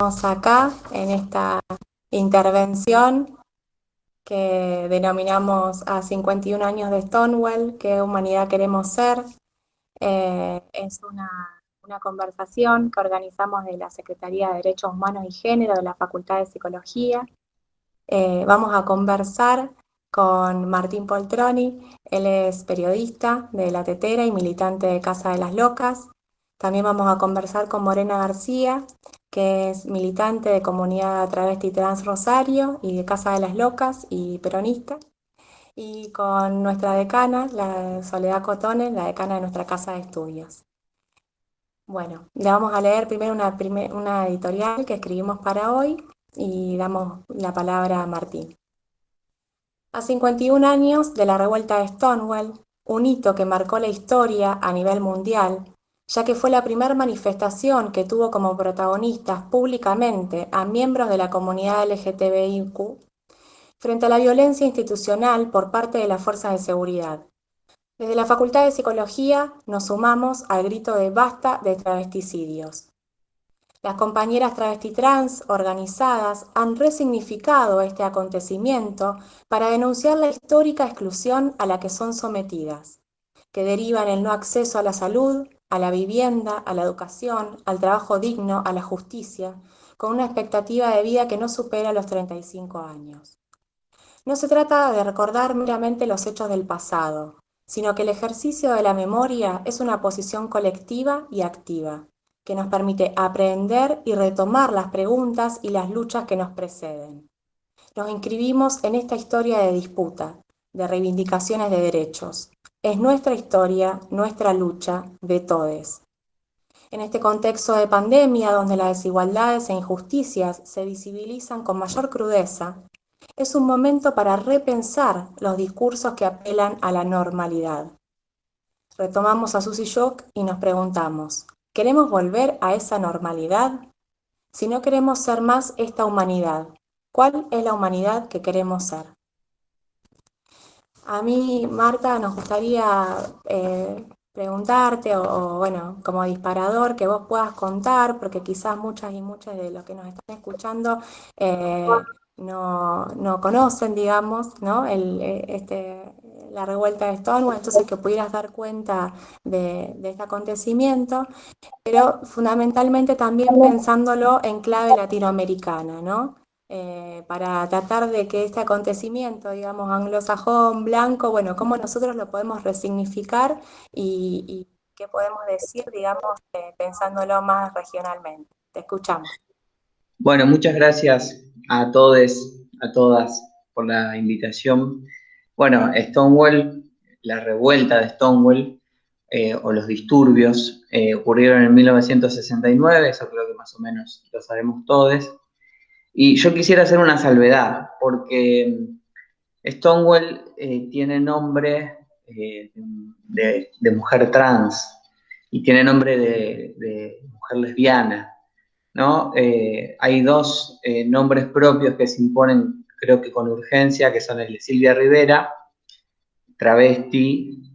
Acá en esta intervención que denominamos a 51 años de Stonewall, ¿qué humanidad queremos ser? Es una conversación que organizamos de la Secretaría de Derechos Humanos y Género de la Facultad de Psicología. Vamos a conversar con Martín Poltroni, él es periodista de La Tetera y militante de Casa de las Locas. También vamos a conversar con Morena García, que es militante de Comunidad Travesti Trans Rosario y de Casa de las Locas y peronista. Y con nuestra decana, la Soledad Cotone, la decana de nuestra casa de estudios. Bueno, le vamos a leer primero una editorial que escribimos para hoy y damos la palabra a Martín. A 51 años de la revuelta de Stonewall, un hito que marcó la historia a nivel mundial, ya que fue la primera manifestación que tuvo como protagonistas públicamente a miembros de la comunidad LGTBIQ frente a la violencia institucional por parte de las fuerzas de seguridad. Desde la Facultad de Psicología nos sumamos al grito de basta de travesticidios. Las compañeras travesti trans organizadas han resignificado este acontecimiento para denunciar la histórica exclusión a la que son sometidas, que deriva en el no acceso a la salud, a la vivienda, a la educación, al trabajo digno, a la justicia, con una expectativa de vida que no supera los 35 años. No se trata de recordar meramente los hechos del pasado, sino que el ejercicio de la memoria es una posición colectiva y activa, que nos permite aprender y retomar las preguntas y las luchas que nos preceden. Nos inscribimos en esta historia de disputa, de reivindicaciones de derechos. Es nuestra historia, nuestra lucha, de todes. En este contexto de pandemia, donde las desigualdades e injusticias se visibilizan con mayor crudeza, es un momento para repensar los discursos que apelan a la normalidad. Retomamos a Susie Shock y nos preguntamos, ¿queremos volver a esa normalidad? Si no queremos ser más esta humanidad, ¿cuál es la humanidad que queremos ser? A mí, Marta, nos gustaría preguntarte, bueno, como disparador, que vos puedas contar, porque quizás muchas y muchos de los que nos están escuchando no conocen, digamos, ¿no? La revuelta de Stonewall, entonces que pudieras dar cuenta de este acontecimiento, pero fundamentalmente también pensándolo en clave latinoamericana, ¿no? Para tratar de que este acontecimiento, digamos, anglosajón, blanco, bueno, cómo nosotros lo podemos resignificar y qué podemos decir, digamos, pensándolo más regionalmente. Te escuchamos. Bueno, muchas gracias a todos, a todas por la invitación. Bueno, Stonewall, la revuelta de Stonewall o los disturbios ocurrieron en 1969, eso creo que más o menos lo sabemos todos. Y yo quisiera hacer una salvedad, porque Stonewall tiene nombre de mujer trans y tiene nombre de mujer lesbiana, ¿no? Hay dos nombres propios que se imponen, creo que con urgencia, que son el de Silvia Rivera, travesti,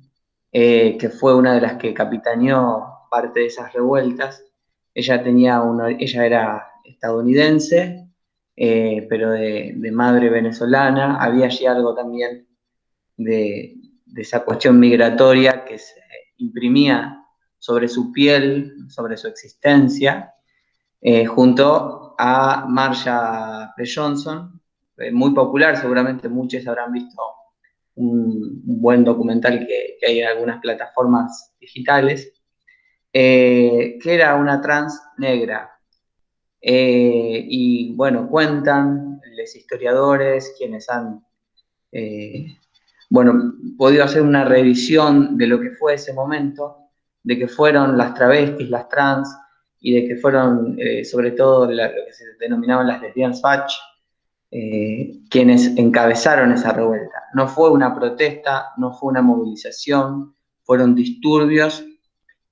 que fue una de las que capitaneó parte de esas revueltas. Ella era estadounidense, pero de madre venezolana. Había allí algo también de esa cuestión migratoria que se imprimía sobre su piel, sobre su existencia, junto a Marsha P. Johnson, muy popular, seguramente muchos habrán visto un buen documental que hay en algunas plataformas digitales, que era una trans negra. Y bueno, cuentan los historiadores, quienes han bueno, podido hacer una revisión de lo que fue ese momento, de que fueron las travestis, las trans, y de que fueron sobre todo lo que se denominaban las lesbianas fach, quienes encabezaron esa revuelta. No fue una protesta, no fue una movilización, fueron disturbios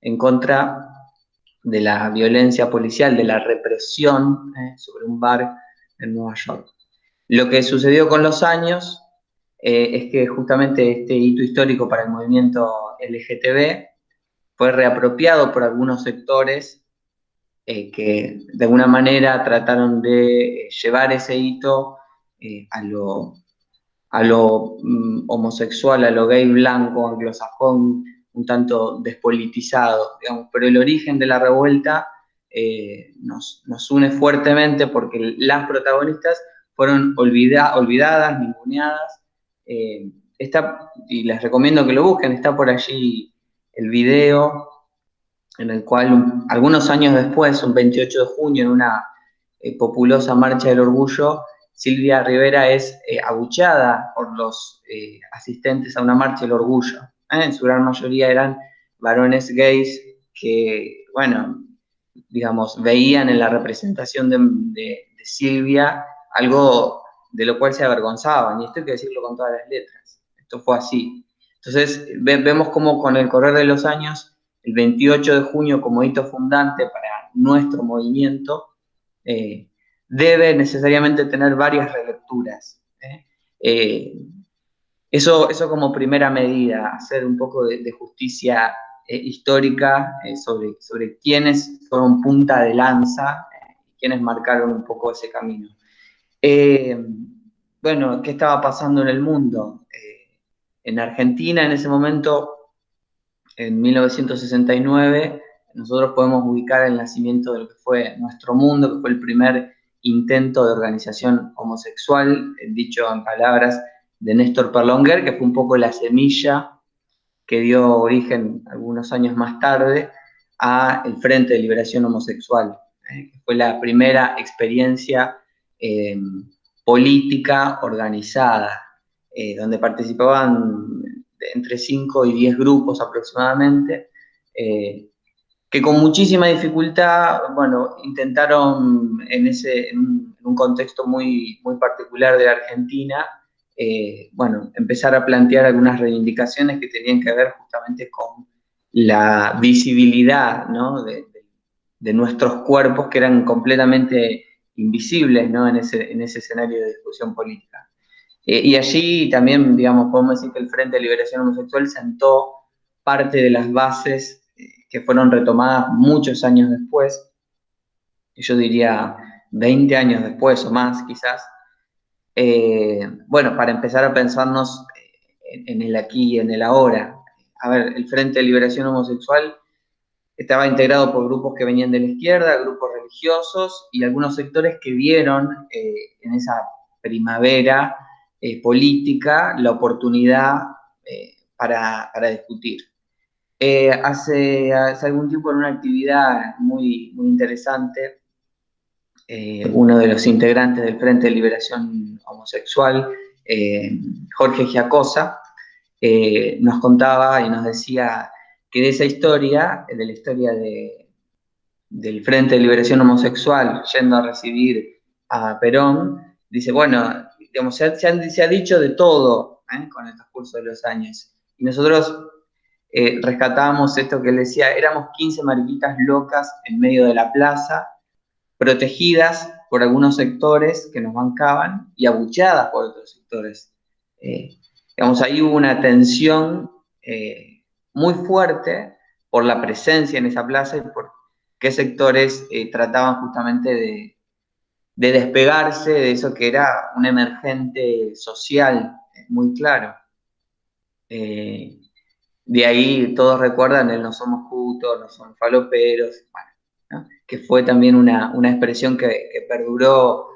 en contra de la violencia policial, de la represión sobre un bar en Nueva York. Lo que sucedió con los años es que justamente este hito histórico para el movimiento LGTB fue reapropiado por algunos sectores que de alguna manera trataron de llevar ese hito a lo homosexual, a lo gay blanco, anglosajón, un tanto despolitizado, digamos, pero el origen de la revuelta nos une fuertemente porque las protagonistas fueron olvidadas, ninguneadas. Y les recomiendo que lo busquen, está por allí el video en el cual algunos años después, un 28 de junio, en una populosa marcha del orgullo, Silvia Rivera es abucheada por los asistentes a una marcha del orgullo. En su gran mayoría eran varones gays que, bueno, digamos, veían en la representación de Silvia algo de lo cual se avergonzaban, y esto hay que decirlo con todas las letras. Esto fue así. Entonces, vemos cómo con el correr de los años, el 28 de junio como hito fundante para nuestro movimiento, debe necesariamente tener varias relecturas. Eso como primera medida, hacer un poco de justicia histórica sobre quiénes fueron punta de lanza, quiénes marcaron un poco ese camino. Eh, bueno, ¿qué estaba pasando en el mundo? En Argentina en ese momento, en 1969, nosotros podemos ubicar el nacimiento de lo que fue Nuestro Mundo, que fue el primer intento de organización homosexual, dicho en palabras de Néstor Perlonguer, que fue un poco la semilla que dio origen algunos años más tarde a el Frente de Liberación Homosexual, que fue la primera experiencia eh, política organizada, donde participaban entre 5 y 10 grupos aproximadamente, que con muchísima dificultad, bueno, intentaron en un contexto muy particular de la Argentina, bueno, empezar a plantear algunas reivindicaciones que tenían que ver justamente con la visibilidad, ¿no? de nuestros cuerpos que eran completamente invisibles, ¿no? en ese escenario de discusión política. Y allí también, digamos, podemos decir que el Frente de Liberación Homosexual sentó parte de las bases que fueron retomadas muchos años después, yo diría 20 años después o más quizás, bueno, para empezar a pensarnos en el aquí y en el ahora. A ver, el Frente de Liberación Homosexual estaba integrado por grupos que venían de la izquierda, grupos religiosos y algunos sectores que vieron en esa primavera política la oportunidad para discutir. Hace algún tiempo en una actividad muy interesante, uno de los integrantes del Frente de Liberación Homosexual, Jorge Giacosa, nos contaba y nos decía que de esa historia, de la historia del Frente de Liberación Homosexual yendo a recibir a Perón, dice, bueno, digamos, se ha dicho de todo con el transcurso de los años. Y nosotros rescatábamos esto que él decía, éramos 15 mariquitas locas en medio de la plaza, protegidas por algunos sectores que nos bancaban y abucheadas por otros sectores. Digamos, ahí hubo una tensión muy fuerte por la presencia en esa plaza y por qué sectores trataban justamente de despegarse de eso que era un emergente social muy claro. De ahí todos recuerdan el no somos putos, no somos faloperos, bueno, ¿no? Que fue también una expresión que perduró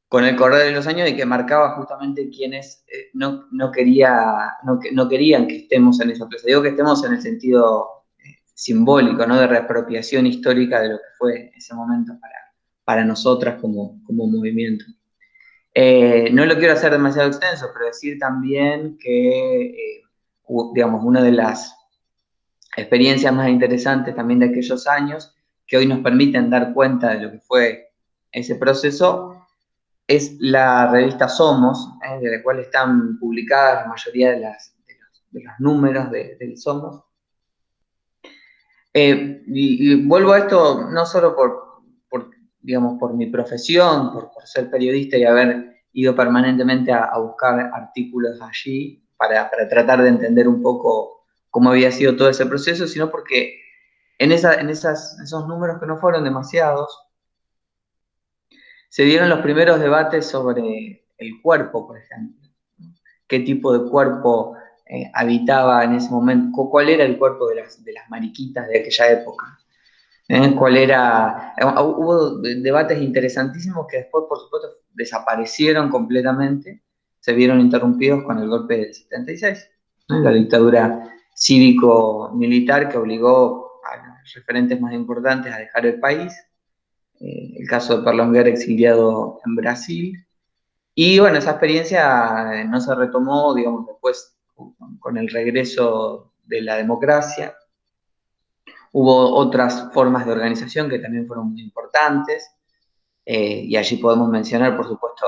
con el correr de los años y que marcaba justamente quienes no querían que estemos en esa plaza. Digo que estemos en el sentido simbólico, ¿no? De reapropiación histórica de lo que fue ese momento para nosotras como movimiento. No lo quiero hacer demasiado extenso, pero decir también que, digamos, una de las experiencias más interesantes también de aquellos años, que hoy nos permiten dar cuenta de lo que fue ese proceso, es la revista Somos, de la cual están publicadas la mayoría de los números del Somos. Y vuelvo a esto no solo digamos, por mi profesión, por ser periodista y haber ido permanentemente a buscar artículos allí para tratar de entender un poco cómo había sido todo ese proceso, sino porque esos números que no fueron demasiados, se dieron los primeros debates sobre el cuerpo, por ejemplo. Qué tipo de cuerpo habitaba en ese momento, cuál era el cuerpo de las mariquitas de aquella época. ¿Cuál era? Hubo debates interesantísimos que después, por supuesto, desaparecieron completamente, se vieron interrumpidos con el golpe del 76, ¿no? La dictadura cívico-militar que obligó a los referentes más importantes a dejar el país, el caso de Berlinguer exiliado en Brasil, y bueno, esa experiencia no se retomó, digamos, después con el regreso de la democracia. Hubo otras formas de organización que también fueron muy importantes, y allí podemos mencionar, por supuesto,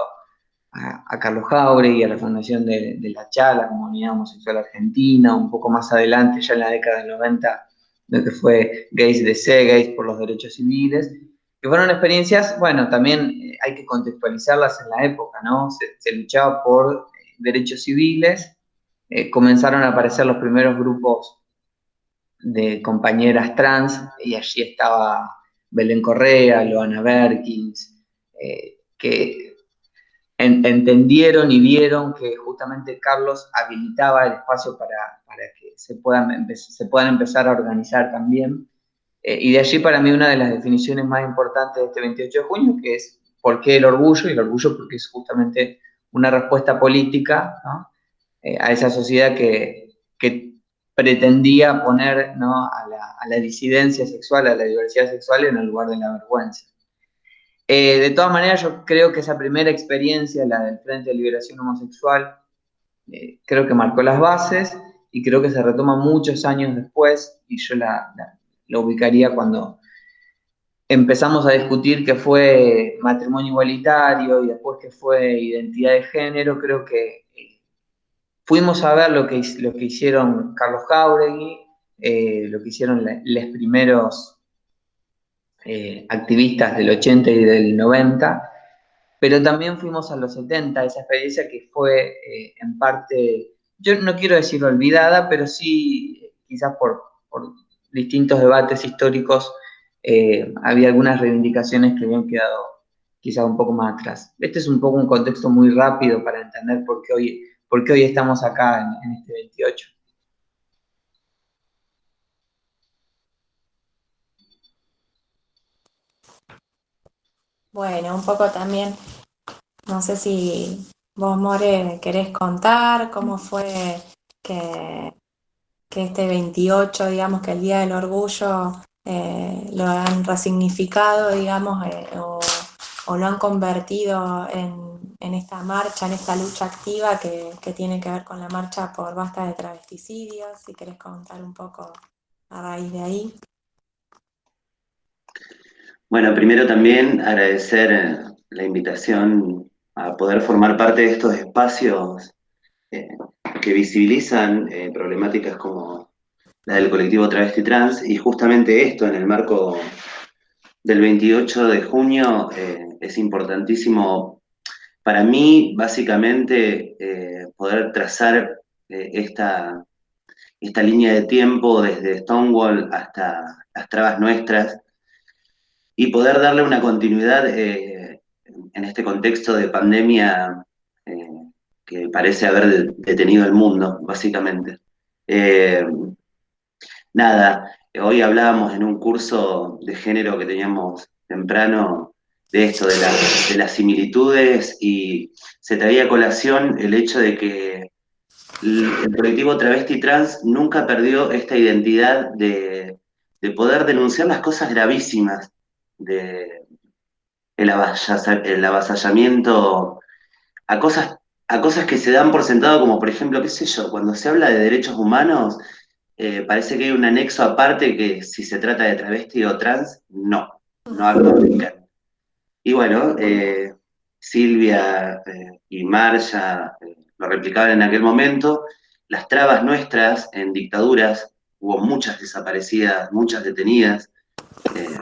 a Carlos Jauregui y a la fundación de la CHA, la Comunidad Homosexual Argentina, un poco más adelante, ya en la década del 90, lo que fue Gays DC, Gays por los Derechos Civiles, que fueron experiencias, bueno, también hay que contextualizarlas en la época, ¿no? Se luchaba por derechos civiles, comenzaron a aparecer los primeros grupos de compañeras trans, y allí estaba Belén Correa, Loana Berkins, que entendieron y vieron que justamente Carlos habilitaba el espacio para que se puedan empezar a organizar también. Y de allí para mí una de las definiciones más importantes de este 28 de junio, que es por qué el orgullo, y el orgullo porque es justamente una respuesta política, ¿no? A esa sociedad que pretendía poner, ¿no? a la disidencia sexual, a la diversidad sexual en el lugar de la vergüenza. De todas maneras, yo creo que esa primera experiencia, la del Frente de Liberación Homosexual, creo que marcó las bases y creo que se retoma muchos años después, y yo la ubicaría cuando empezamos a discutir qué fue matrimonio igualitario y después qué fue identidad de género. Creo que fuimos a ver lo que hicieron Carlos Jauregui, lo que hicieron los primeros activistas del 80 y del 90, pero también fuimos a los 70, esa experiencia que fue en parte, yo no quiero decir olvidada, pero sí quizás por distintos debates históricos, había algunas reivindicaciones que habían quedado quizás un poco más atrás. Este es un poco un contexto muy rápido para entender por qué hoy estamos acá en este 28. Bueno, un poco también, no sé si vos, More, querés contar cómo fue que, que este 28, digamos, que el Día del Orgullo, lo han resignificado, digamos, o lo han convertido en esta marcha, en esta lucha activa que tiene que ver con la marcha por basta de travesticidios, si querés contar un poco a raíz de ahí. Bueno, primero también agradecer la invitación a poder formar parte de estos espacios eh, que visibilizan problemáticas como la del colectivo travesti trans, y justamente esto en el marco del 28 de junio es importantísimo para mí, básicamente, poder trazar esta línea de tiempo desde Stonewall hasta las trabas nuestras, y poder darle una continuidad en este contexto de pandemia eh, que parece haber detenido el mundo, básicamente. Eh, Nada, hoy hablábamos en un curso de género que teníamos temprano de esto, de las similitudes, y se traía a colación el hecho de que el colectivo travesti trans nunca perdió esta identidad de poder denunciar las cosas gravísimas, de el avasallamiento a a cosas que se dan por sentado, como por ejemplo, qué sé yo, cuando se habla de derechos humanos, parece que hay un anexo aparte que si se trata de travesti o trans, no aplican. Y bueno, Silvia y Marcia lo replicaban en aquel momento. Las trabas nuestras en dictaduras, hubo muchas desaparecidas, muchas detenidas. Eh,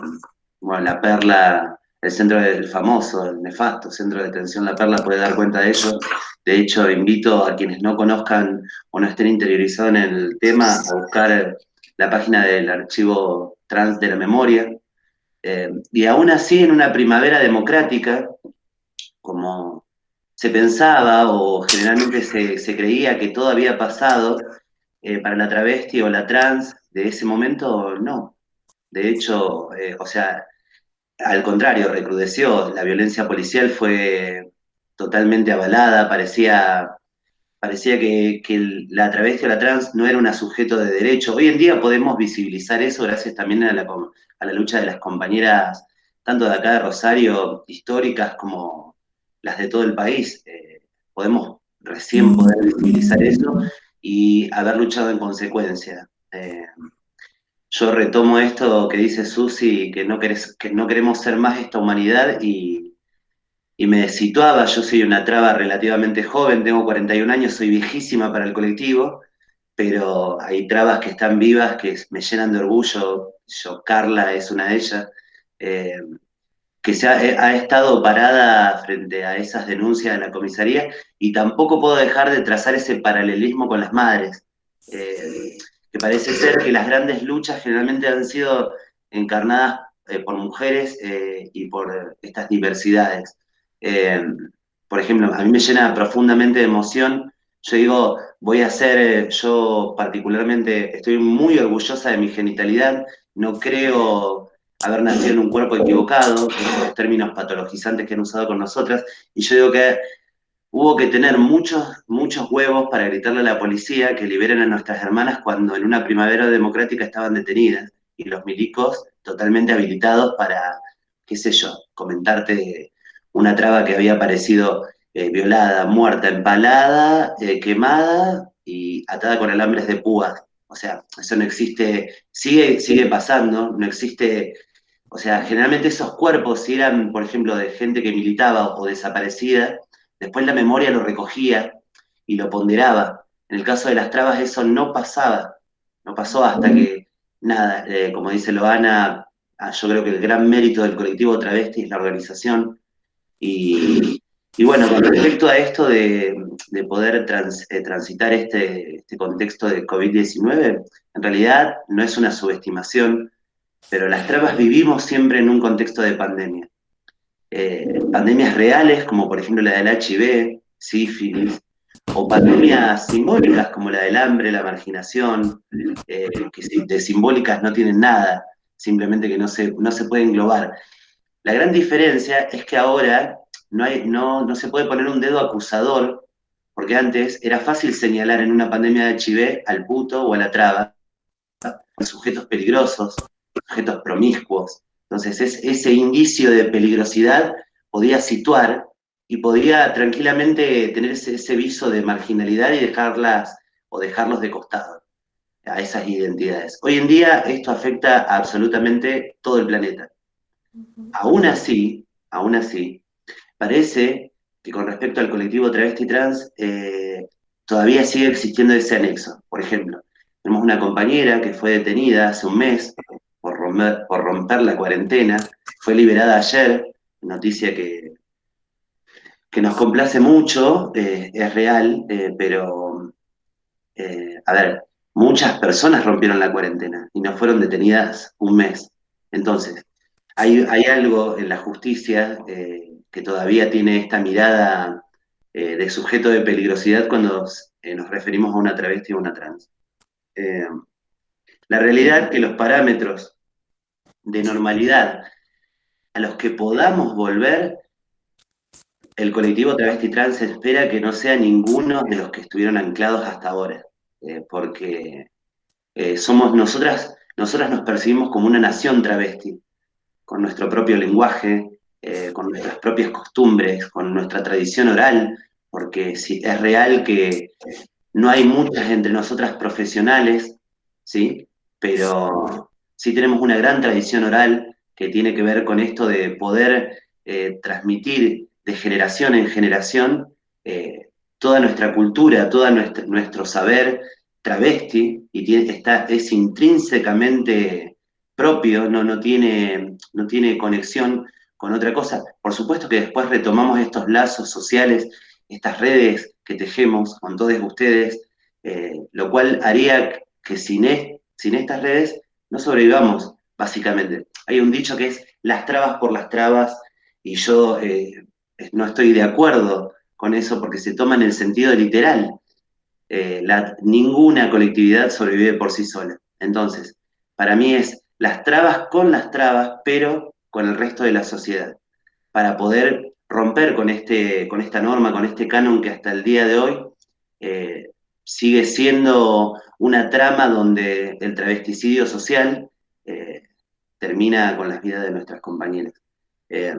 bueno, La Perla, el centro del famoso, el nefasto centro de detención La Perla puede dar cuenta de ello. De hecho, invito a quienes no conozcan o no estén interiorizados en el tema a buscar la página del Archivo Trans de la Memoria. Y aún así, en una primavera democrática, como se pensaba o generalmente se creía que todo había pasado, para la travesti o la trans de ese momento, no. De hecho, o sea, al contrario, recrudeció. La violencia policial fue totalmente avalada, parecía que la travesti o la trans no era un sujeto de derecho. Hoy en día podemos visibilizar eso gracias también a la lucha de las compañeras, tanto de acá de Rosario, históricas, como las de todo el país. Podemos recién poder visibilizar eso y haber luchado en consecuencia. Yo retomo esto que dice Susi, que no queremos ser más esta humanidad y me situaba. Yo soy una traba relativamente joven, tengo 41 años, soy viejísima para el colectivo, pero hay trabas que están vivas, que me llenan de orgullo. Carla es una de ellas, eh, que ha estado parada frente a esas denuncias de la comisaría, y tampoco puedo dejar de trazar ese paralelismo con las madres, que parece ser que las grandes luchas generalmente han sido encarnadas por mujeres y por estas diversidades. Eh, por ejemplo, a mí me llena profundamente de emoción. Yo digo, yo particularmente estoy muy orgullosa de mi genitalidad, no creo haber nacido en un cuerpo equivocado, esos términos patologizantes que han usado con nosotras, y yo digo que hubo que tener muchos huevos para gritarle a la policía que liberen a nuestras hermanas cuando en una primavera democrática estaban detenidas, y los milicos totalmente habilitados para, qué sé yo, comentarte una traba que había aparecido violada, muerta, empalada, quemada y atada con alambres de púas. O sea, eso no existe, sigue pasando, no existe. O sea, generalmente esos cuerpos, si eran, por ejemplo, de gente que militaba o desaparecida, después la memoria lo recogía y lo ponderaba. En el caso de las trabas eso no pasaba, no pasó hasta que, nada, como dice Loana, yo creo que el gran mérito del colectivo travesti es la organización. Y, y bueno, con respecto a esto de poder transitar este contexto de COVID-19, en realidad no es una subestimación, pero las trabas vivimos siempre en un contexto de pandemia. Pandemias reales, como por ejemplo la del HIV, sífilis, o pandemias simbólicas como la del hambre, la marginación, que de simbólicas no tienen nada, simplemente que no se puede englobar. La gran diferencia es que ahora no se puede poner un dedo acusador, porque antes era fácil señalar en una pandemia de HIV al puto o a la traba, sujetos peligrosos, sujetos promiscuos. Entonces, ese indicio de peligrosidad podía situar y podía tranquilamente tener ese viso de marginalidad y dejarlos de costado a esas identidades. Hoy en día esto afecta a absolutamente todo el planeta. Aún así, parece que con respecto al colectivo travesti trans, todavía sigue existiendo ese anexo. Por ejemplo, tenemos una compañera que fue detenida hace un mes por romper la cuarentena, fue liberada ayer, noticia que nos complace mucho, es real, pero, a ver, muchas personas rompieron la cuarentena y no fueron detenidas un mes. Entonces, hay algo en la justicia que todavía tiene esta mirada de sujeto de peligrosidad cuando nos referimos a una travesti o una trans. Eh, la realidad es que los parámetros de normalidad a los que podamos volver, el colectivo travesti trans espera que no sea ninguno de los que estuvieron anclados hasta ahora, porque nosotras nos percibimos como una nación travesti, con nuestro propio lenguaje, con nuestras propias costumbres, con nuestra tradición oral, porque sí, es real que no hay muchas entre nosotras profesionales, ¿sí? Pero sí tenemos una gran tradición oral que tiene que ver con esto de poder transmitir de generación en generación toda nuestra cultura, todo nuestro saber travesti, y es intrínsecamente propio, no tiene conexión con otra cosa. Por supuesto que después retomamos estos lazos sociales, estas redes que tejemos con todos ustedes, lo cual haría que sin Sin estas redes no sobrevivamos, básicamente. Hay un dicho que es las trabas por las trabas, y yo no estoy de acuerdo con eso porque se toma en el sentido literal. Ninguna colectividad sobrevive por sí sola. Entonces, para mí es las trabas con las trabas, pero con el resto de la sociedad, para poder romper con esta norma, con este canon que hasta el día de hoy eh, sigue siendo una trama donde el travesticidio social eh, termina con las vidas de nuestras compañeras. Eh,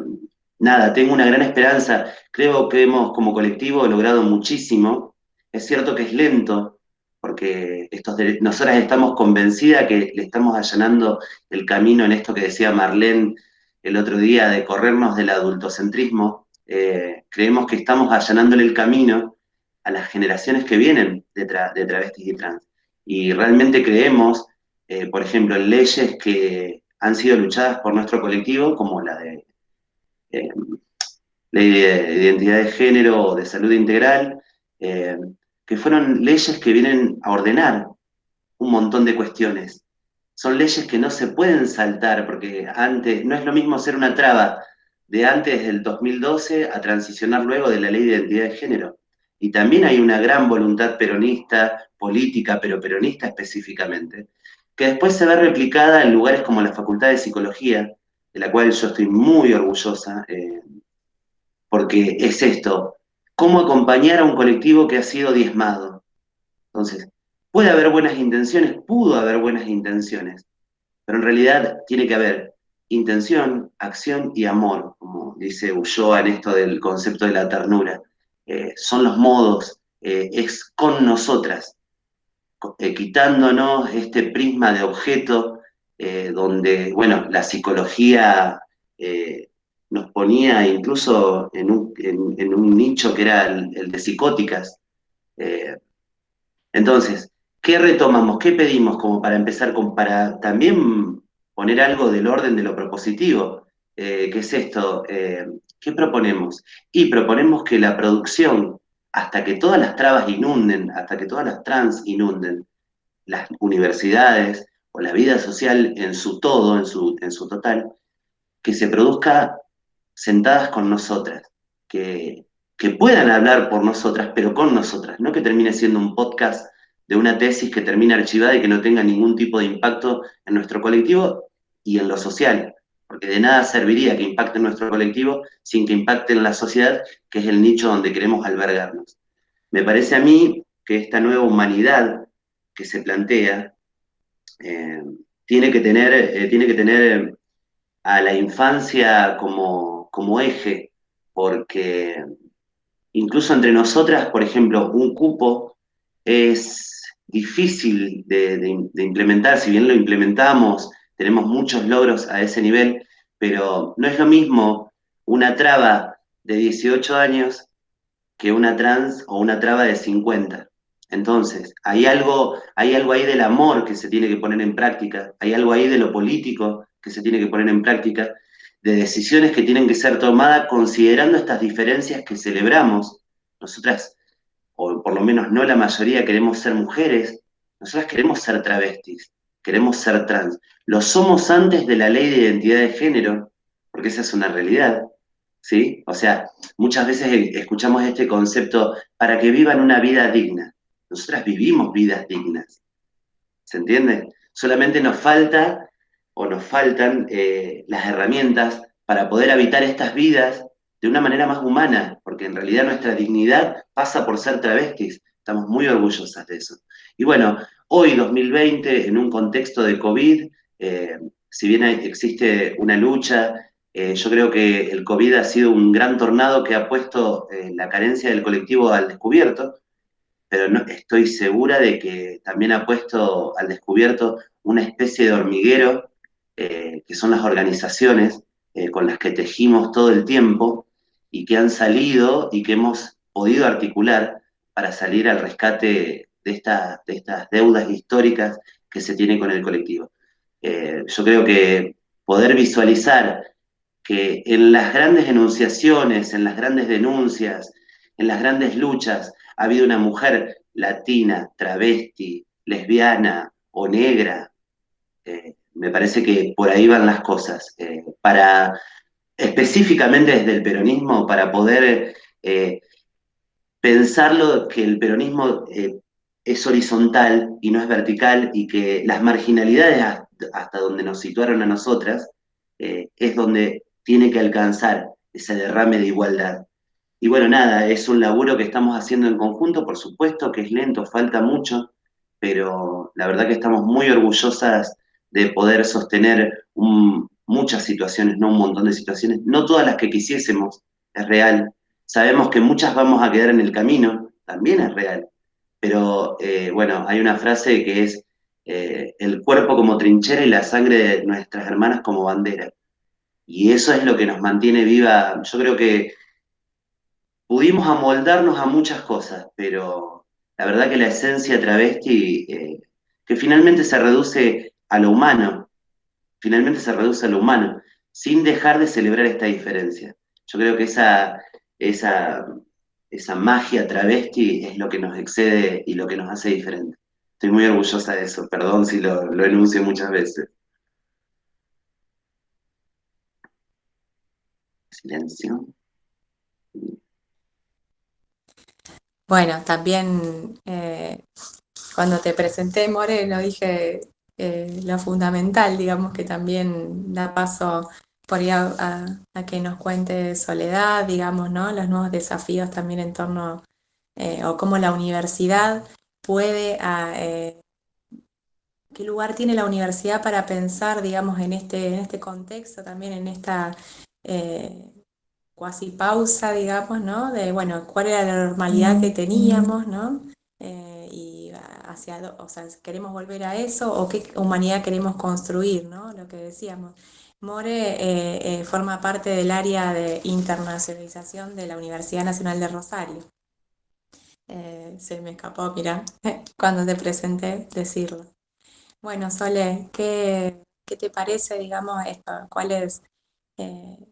Nada, tengo una gran esperanza. Creo que hemos como colectivo logrado muchísimo. Es cierto que es lento, porque nosotras estamos convencidas que le estamos allanando el camino en esto que decía Marlene el otro día de corrernos del adultocentrismo. Creemos que estamos allanándole el camino a las generaciones que vienen de travestis y trans. Y realmente creemos, por ejemplo, en leyes que han sido luchadas por nuestro colectivo, como la de eh, ley de identidad de género o de salud integral, eh, que fueron leyes que vienen a ordenar un montón de cuestiones. Son leyes que no se pueden saltar, porque antes, no es lo mismo ser una traba de antes del 2012 a transicionar luego de la ley de identidad de género. Y también hay una gran voluntad peronista, política, pero peronista específicamente, que después se ve replicada en lugares como la Facultad de Psicología, de la cual yo estoy muy orgullosa, porque es esto, cómo acompañar a un colectivo que ha sido diezmado. Entonces, puede haber buenas intenciones, pudo haber buenas intenciones, pero en realidad tiene que haber intención, acción y amor, como dice Ulloa en esto del concepto de la ternura. Son los modos, es con nosotras, quitándonos este prisma de objeto donde, bueno, la psicología nos ponía incluso en un nicho que era el de psicóticas. Eh, entonces, ¿qué retomamos? ¿Qué pedimos como para empezar, para también poner algo del orden de lo propositivo? ¿Qué es esto? ¿Qué proponemos? Y proponemos que la producción, hasta que todas las trabas inunden, hasta que todas las trans inunden las universidades o la vida social en su todo, en su total, que se produzca sentadas con nosotras, que, que puedan hablar por nosotras, pero con nosotras, no que termine siendo un podcast de una tesis que termine archivada y que no tenga ningún tipo de impacto en nuestro colectivo y en lo social, porque de nada serviría que impacte en nuestro colectivo sin que impacte en la sociedad, que es el nicho donde queremos albergarnos. Me parece a mí que esta nueva humanidad que se plantea eh, tiene que tener a la infancia como eje, porque incluso entre nosotras, por ejemplo, un cupo es difícil de implementar, si bien lo implementamos, tenemos muchos logros a ese nivel, pero no es lo mismo una traba de 18 años que una trans o una traba de 50. Entonces, hay algo ahí del amor que se tiene que poner en práctica, hay algo ahí de lo político que se tiene que poner en práctica, de decisiones que tienen que ser tomadas considerando estas diferencias que celebramos. Nosotras, o por lo menos no la mayoría, queremos ser mujeres, nosotras queremos ser travestis, queremos ser trans. Lo somos antes de la ley de identidad de género, porque esa es una realidad, ¿sí? O sea, muchas veces escuchamos este concepto para que vivan una vida digna. Nosotras vivimos vidas dignas, ¿se entiende? Solamente nos falta o nos faltan las herramientas para poder habitar estas vidas de una manera más humana, porque en realidad nuestra dignidad pasa por ser travestis. Estamos muy orgullosas de eso. Y bueno, hoy 2020, en un contexto de COVID, si bien existe una lucha, yo creo que el COVID ha sido un gran tornado que ha puesto la carencia del colectivo al descubierto, pero no, estoy segura de que también ha puesto al descubierto una especie de hormiguero, que son las organizaciones con las que tejimos todo el tiempo y que han salido y que hemos podido articular para salir al rescate de estas deudas históricas que se tienen con el colectivo. Yo creo que poder visualizar que en las grandes enunciaciones, en las grandes denuncias, en las grandes luchas, ha habido una mujer latina, travesti, lesbiana o negra. Me parece que por ahí van las cosas. Para específicamente desde el peronismo, para poder pensarlo que el peronismo es horizontal y no es vertical y que las marginalidades hasta donde nos situaron a nosotras es donde tiene que alcanzar ese derrame de igualdad. Y bueno, nada, es un laburo que estamos haciendo en conjunto, por supuesto que es lento, falta mucho, pero la verdad que estamos muy orgullosas de poder sostener muchas situaciones, no un montón de situaciones, no todas las que quisiésemos, es real. Sabemos que muchas vamos a quedar en el camino, también es real. Pero bueno, hay una frase que es el cuerpo como trinchera y la sangre de nuestras hermanas como bandera. Y eso es lo que nos mantiene viva. Yo creo que pudimos amoldarnos a muchas cosas, pero la verdad que la esencia travesti, que finalmente se reduce a lo humano, finalmente se reduce a lo humano, sin dejar de celebrar esta diferencia. Yo creo que esa, esa magia travesti es lo que nos excede y lo que nos hace diferente. Estoy muy orgullosa de eso, perdón si lo enuncio muchas veces. Silencio. Bueno, también cuando te presenté, More, lo dije lo fundamental, digamos que también da paso por ahí a que nos cuente Soledad, digamos, ¿no? Los nuevos desafíos también en torno, o cómo la universidad puede, qué lugar tiene la universidad para pensar, digamos, en este contexto, también en esta eh, cuasi pausa, digamos, ¿no? De, bueno, cuál era la normalidad que teníamos, ¿no? Y o sea, ¿queremos volver a eso o qué humanidad queremos construir, ¿no? Lo que decíamos. More forma parte del área de internacionalización de la Universidad Nacional de Rosario. Se me escapó, mira, cuando te presenté decirlo. Bueno, Sole, ¿qué te parece, digamos, esto? ¿Cuál es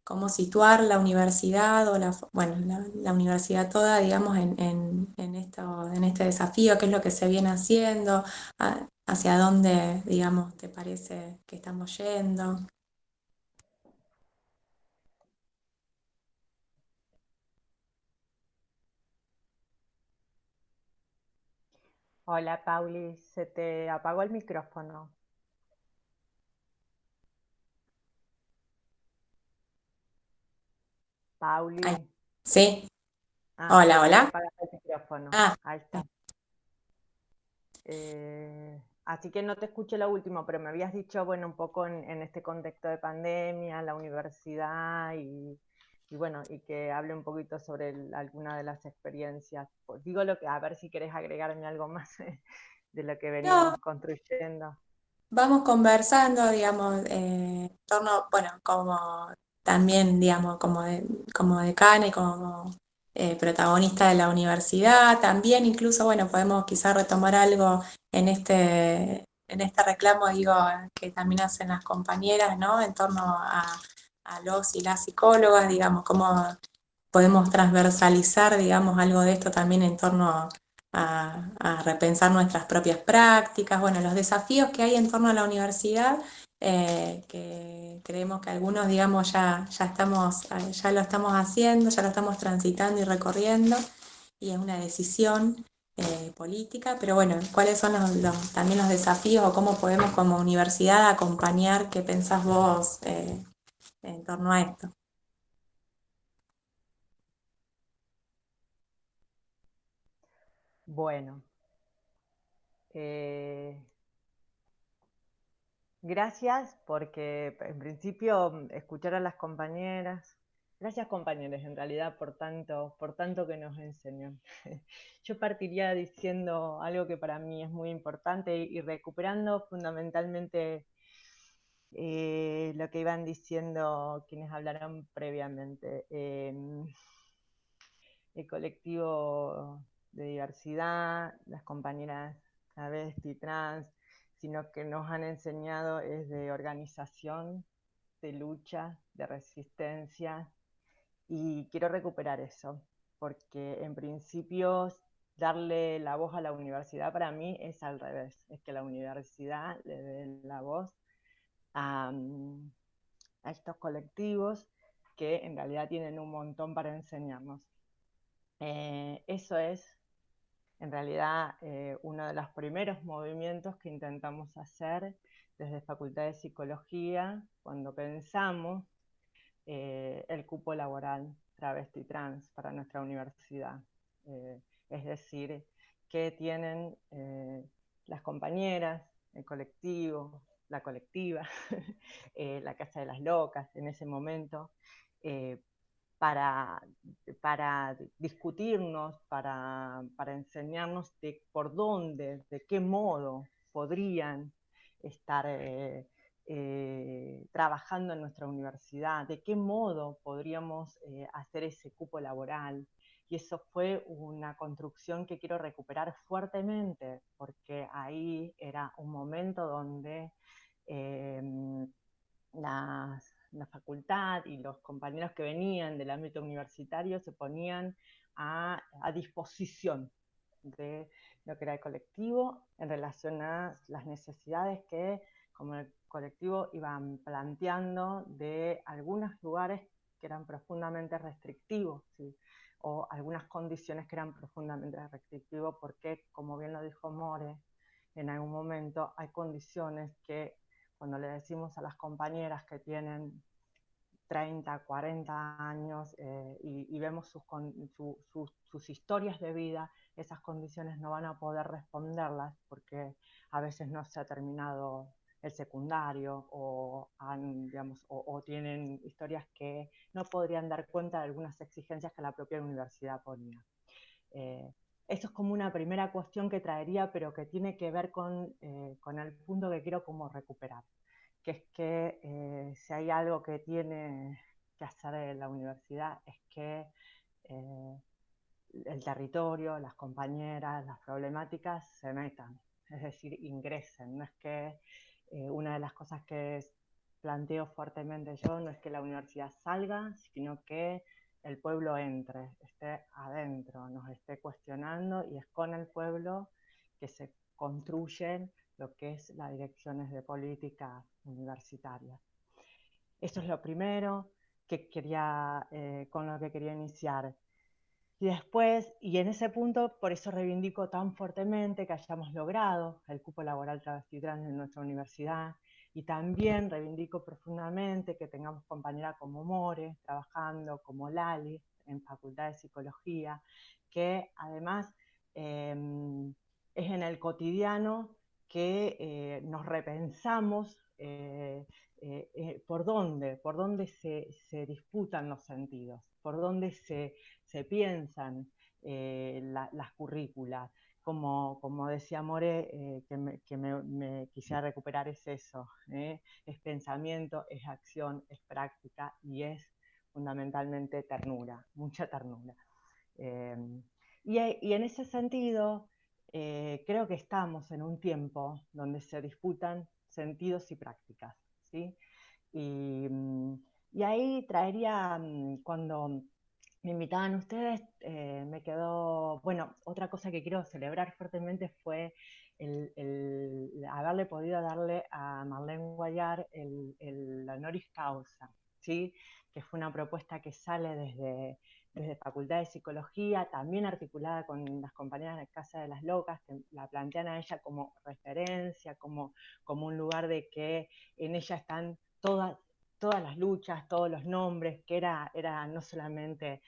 cómo situar la universidad o bueno, la universidad toda, digamos, en este desafío? ¿Qué es lo que se viene haciendo? ¿Hacia dónde, digamos, te parece que estamos yendo? Hola, Pauli, se te apagó el micrófono. Ay, Pauli, sí, se hola, te había hola. apagado el micrófono. Ah, Ahí está. Así que no te escuché lo último, pero me habías dicho, bueno, un poco en este contexto de pandemia, la universidad y bueno, y que hable un poquito sobre alguna de las experiencias. Pues digo lo que, a ver si querés agregarme algo más de lo que no, venimos construyendo. vamos conversando, digamos, en torno, bueno, como también, digamos, como decana y como protagonista de la universidad, también incluso, bueno, podemos quizás retomar algo en este reclamo, digo, que también hacen las compañeras, ¿no? En torno a los y las psicólogas, digamos, cómo podemos transversalizar, digamos, algo de esto también en torno a repensar nuestras propias prácticas, bueno, los desafíos que hay en torno a la universidad, que creemos que algunos, digamos, ya lo estamos haciendo, ya lo estamos transitando y recorriendo, y es una decisión política, pero bueno, ¿cuáles son también los desafíos o cómo podemos como universidad acompañar? ¿Qué pensás vos en torno a esto? Bueno, eh, gracias porque en principio escuchar a las compañeras, gracias compañeros en realidad por tanto que nos enseñan. Yo partiría diciendo algo que para mí es muy importante y recuperando fundamentalmente lo que iban diciendo quienes hablaron previamente. El colectivo de diversidad, las compañeras travesti, trans, sino que nos han enseñado es de organización, de lucha, de resistencia, y quiero recuperar eso, porque en principio darle la voz a la universidad para mí es al revés, es que la universidad le dé la voz a, a estos colectivos que en realidad tienen un montón para enseñarnos. Eso es en realidad uno de los primeros movimientos que intentamos hacer desde Facultad de Psicología cuando pensamos el cupo laboral travesti trans para nuestra universidad. Es decir, qué tienen las compañeras, el colectivo, la colectiva, la Casa de las Locas en ese momento, eh, para, para discutirnos, para enseñarnos de por dónde, de qué modo podrían estar trabajando en nuestra universidad, de qué modo podríamos hacer ese cupo laboral. Y eso fue una construcción que quiero recuperar fuertemente, porque ahí era un momento donde la facultad y los compañeros que venían del ámbito universitario se ponían a disposición de lo que era el colectivo en relación a las necesidades que como el colectivo iban planteando de algunos lugares que eran profundamente restrictivos, ¿sí? O algunas condiciones que eran profundamente restrictivas porque, como bien lo dijo More, en algún momento hay condiciones que cuando le decimos a las compañeras que tienen 30, 40 años y vemos sus historias de vida, esas condiciones no van a poder responderlas porque a veces no se ha terminado el secundario digamos, o tienen historias que no podrían dar cuenta de algunas exigencias que la propia universidad ponía. Eso es como una primera cuestión que traería, pero que tiene que ver con el punto que quiero como recuperar, que es que si hay algo que tiene que hacer la universidad es que el territorio, las compañeras, las problemáticas se metan, es decir, ingresen. No es que una de las cosas que planteo fuertemente yo no es que la universidad salga, sino que el pueblo entre, esté adentro, nos esté cuestionando y es con el pueblo que se construyen lo que es las direcciones de política universitaria. Eso es lo primero que quería, con lo que quería iniciar. Y después, y en ese punto, por eso reivindico tan fuertemente que hayamos logrado el cupo laboral travesti trans en nuestra universidad, y también reivindico profundamente que tengamos compañeras como More trabajando, como Lali en Facultad de Psicología, que además es en el cotidiano que nos repensamos por dónde se disputan los sentidos, por dónde se piensan las currículas. Como decía More, que me quisiera recuperar es eso, es pensamiento, es acción, es práctica y es fundamentalmente ternura, mucha ternura. Eh, y en ese sentido, creo que estamos en un tiempo donde se disputan sentidos y prácticas, ¿sí? Y, y ahí traería, cuando me invitaban ustedes, me quedó, bueno, otra cosa que quiero celebrar fuertemente fue el haberle podido darle a Marlene Guayar el honoris causa, ¿sí? Que fue una propuesta que sale desde Facultad de Psicología, también articulada con las compañeras de Casa de las Locas, que la plantean a ella como referencia, como un lugar de que en ella están todas las luchas, todos los nombres, que era no solamente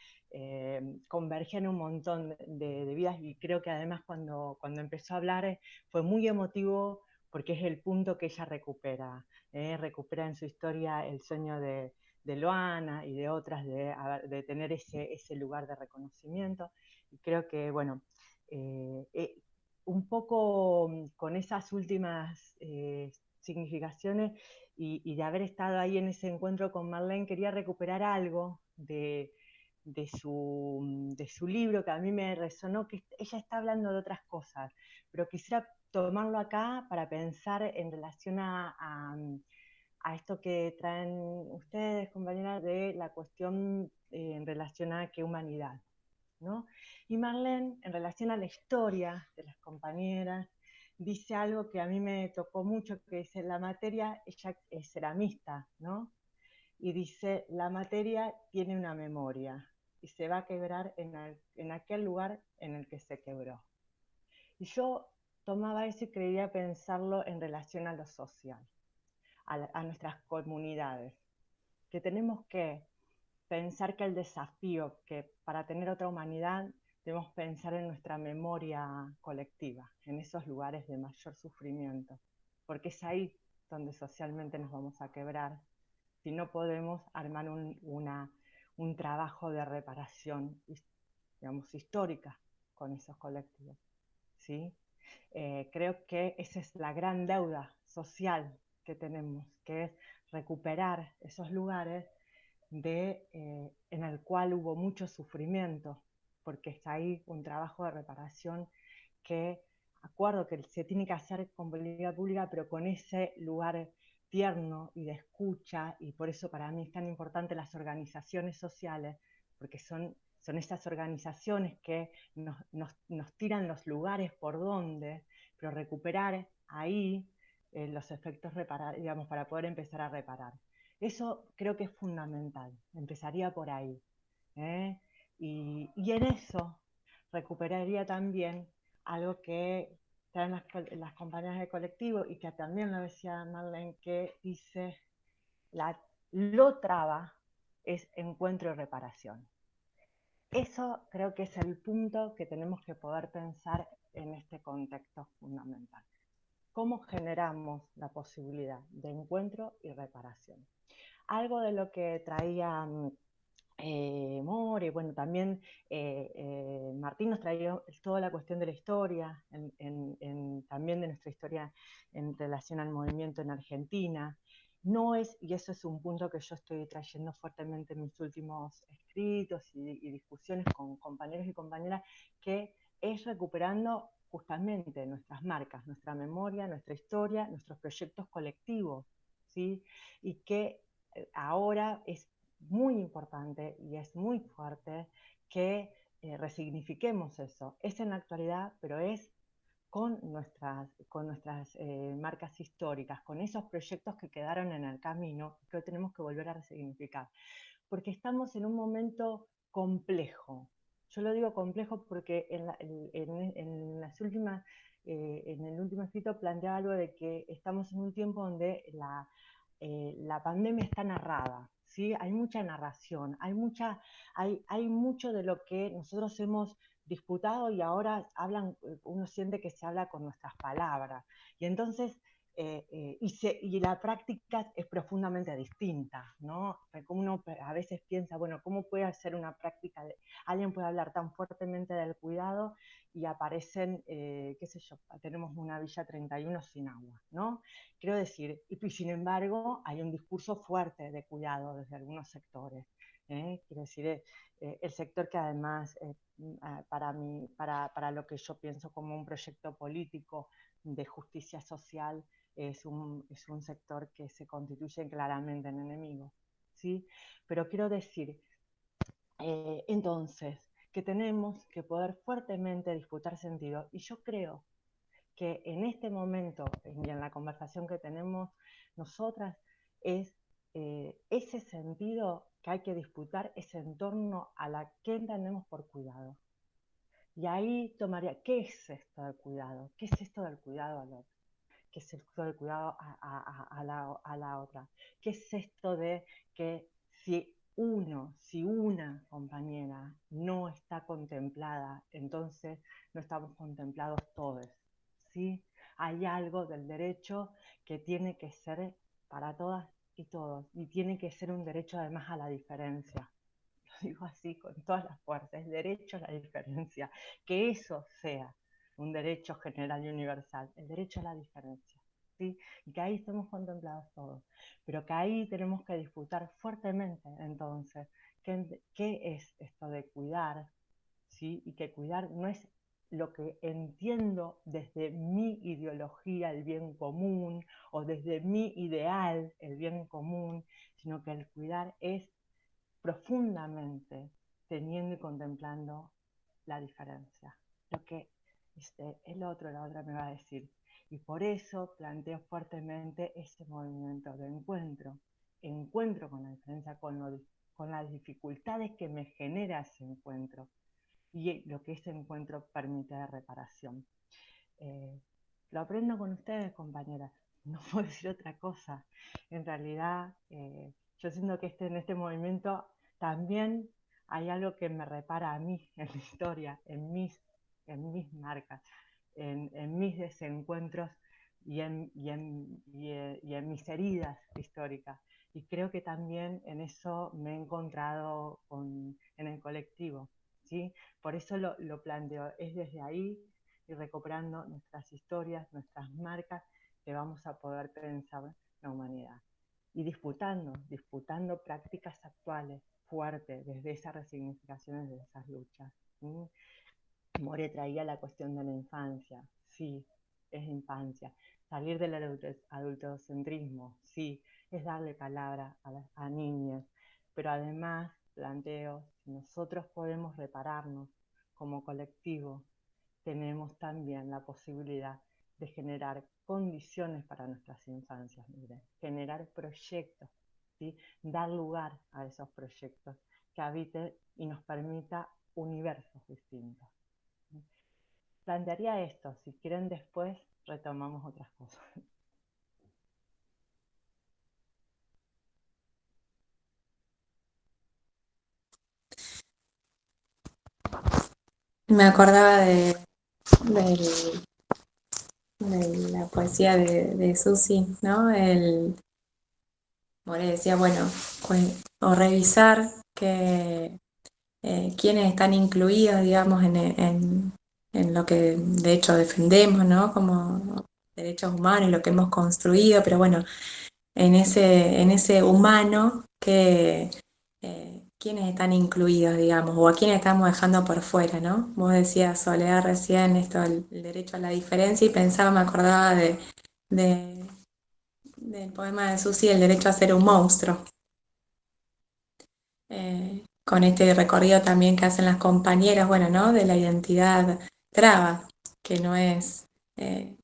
convergían un montón de vidas, y creo que además cuando empezó a hablar fue muy emotivo porque es el punto que ella recupera en su historia el sueño de Loana y de otras de tener ese lugar de reconocimiento, y creo que, bueno, un poco con esas últimas significaciones y de haber estado ahí en ese encuentro con Marlene, quería recuperar algo de su libro que a mí me resonó, que ella está hablando de otras cosas, pero quisiera tomarlo acá para pensar en relación a esto que traen ustedes, compañeras, de la cuestión en relación a qué humanidad. ¿no? Y Marlene, en relación a la historia de las compañeras, dice algo que a mí me tocó mucho, que dice, la materia, ella es ceramista, ¿no? Y dice, la materia tiene una memoria y se va a quebrar en aquel lugar en el que se quebró. Y yo tomaba eso y creía pensarlo en relación a lo social, a nuestras comunidades, que tenemos que pensar que el desafío, que para tener otra humanidad debemos pensar en nuestra memoria colectiva, en esos lugares de mayor sufrimiento, porque es ahí donde socialmente nos vamos a quebrar si no podemos armar un trabajo de reparación, digamos, histórica con esos colectivos, ¿sí? Creo que esa es la gran deuda social que tenemos, que es recuperar esos lugares en el cual hubo mucho sufrimiento, porque está ahí un trabajo de reparación que, acuerdo que se tiene que hacer con política pública, pero con ese lugar tierno y de escucha, y por eso para mí es tan importante las organizaciones sociales, porque son esas organizaciones que nos tiran los lugares por donde, pero recuperar ahí los efectos digamos, para poder empezar a reparar. Eso creo que es fundamental, empezaría por ahí. ¿eh? Y en eso recuperaría también algo que traen las compañías de colectivo y que también lo decía Marlene, que dice, lo traba es encuentro y reparación. Eso creo que es el punto que tenemos que poder pensar en este contexto fundamental. ¿Cómo generamos la posibilidad de encuentro y reparación? Algo de lo que traía More, bueno, también Martín nos traía toda la cuestión de la historia, también de nuestra historia en relación al movimiento en Argentina. No es, y eso es un punto que yo estoy trayendo fuertemente en mis últimos escritos y discusiones con compañeros y compañeras, que es recuperando justamente nuestras marcas, nuestra memoria, nuestra historia, nuestros proyectos colectivos, ¿sí? Y que ahora es muy importante y es muy fuerte que resignifiquemos eso. Es en la actualidad, pero es con nuestras marcas históricas, con esos proyectos que quedaron en el camino, que hoy tenemos que volver a resignificar. Porque estamos en un momento complejo. Yo lo digo complejo porque en las últimas, en el último escrito planteaba algo de que estamos en un tiempo donde la pandemia está narrada, ¿sí? Hay mucha narración, hay mucho de lo que nosotros hemos disputado y ahora uno siente que se habla con nuestras palabras. Y entonces, y la práctica es profundamente distinta, ¿no? Como uno a veces piensa, bueno, ¿cómo puede ser una práctica? Alguien puede hablar tan fuertemente del cuidado y aparecen, qué sé yo, tenemos una Villa 31 sin agua, ¿no? Quiero decir, y sin embargo hay un discurso fuerte de cuidado desde algunos sectores. Quiero decir, el sector que además, para lo que yo pienso como un proyecto político de justicia social, es un sector que se constituye claramente en enemigo, ¿sí? Pero quiero decir, entonces, que tenemos que poder fuertemente disputar sentido, y yo creo que en este momento y en la conversación que tenemos nosotras es ese sentido que hay que disputar es en torno a la que entendemos por cuidado. Y ahí tomaría, ¿qué es esto del cuidado? ¿Qué es esto del cuidado al otro? ¿Qué es esto del cuidado a la otra? ¿Qué es esto de que si una compañera no está contemplada, entonces no estamos contemplados todos? ¿Sí? Hay algo del derecho que tiene que ser para todas y todos, y tiene que ser un derecho además a la diferencia. Lo digo así con todas las fuerzas, es derecho a la diferencia, que eso sea un derecho general y universal, el derecho a la diferencia, ¿sí? Y que ahí estemos contemplados todos, pero que ahí tenemos que disputar fuertemente entonces qué es esto de cuidar, ¿sí? Y que cuidar no es lo que entiendo desde mi ideología, el bien común, o desde mi ideal, el bien común, sino que el cuidar es profundamente teniendo y contemplando la diferencia, lo que el otro, la otra me va a decir. Y por eso planteo fuertemente ese movimiento de encuentro con la diferencia, con las dificultades que me genera ese encuentro y lo que ese encuentro permite de reparación. Lo aprendo con ustedes, compañeras, no puedo decir otra cosa. En realidad, yo siento que en este movimiento también hay algo que me repara a mí en la historia, en mis marcas, en mis desencuentros y en mis heridas históricas. Y creo que también en eso me he encontrado en el colectivo, ¿sí? Por eso lo planteo, es desde ahí y recuperando nuestras historias, nuestras marcas, que vamos a poder pensar la humanidad. Y disputando prácticas actuales, fuertes, desde esas resignificaciones, de esas luchas. ¿Sí? More traía la cuestión de la infancia, sí, es infancia. Salir del adultocentrismo, sí, es darle palabra a niños, pero además planteo, si nosotros podemos repararnos como colectivo, tenemos también la posibilidad de generar condiciones para nuestras infancias, miren, generar proyectos, ¿sí? Dar lugar a esos proyectos que habiten y nos permita universos distintos. Plantearía esto, si quieren después retomamos otras cosas. Me acordaba de la poesía de Susi, ¿no? More decía, bueno, o revisar que quiénes están incluidos, digamos, en lo que de hecho defendemos, ¿no? Como derechos humanos y lo que hemos construido, pero bueno, en ese humano que quiénes están incluidos, digamos, o a quiénes estamos dejando por fuera, ¿no? Vos decías, Soledad, recién esto, el derecho a la diferencia, y pensaba, me acordaba de- del poema de Susi, El derecho a ser un monstruo, con este recorrido también que hacen las compañeras, bueno, ¿no? De la identidad traba, que no es,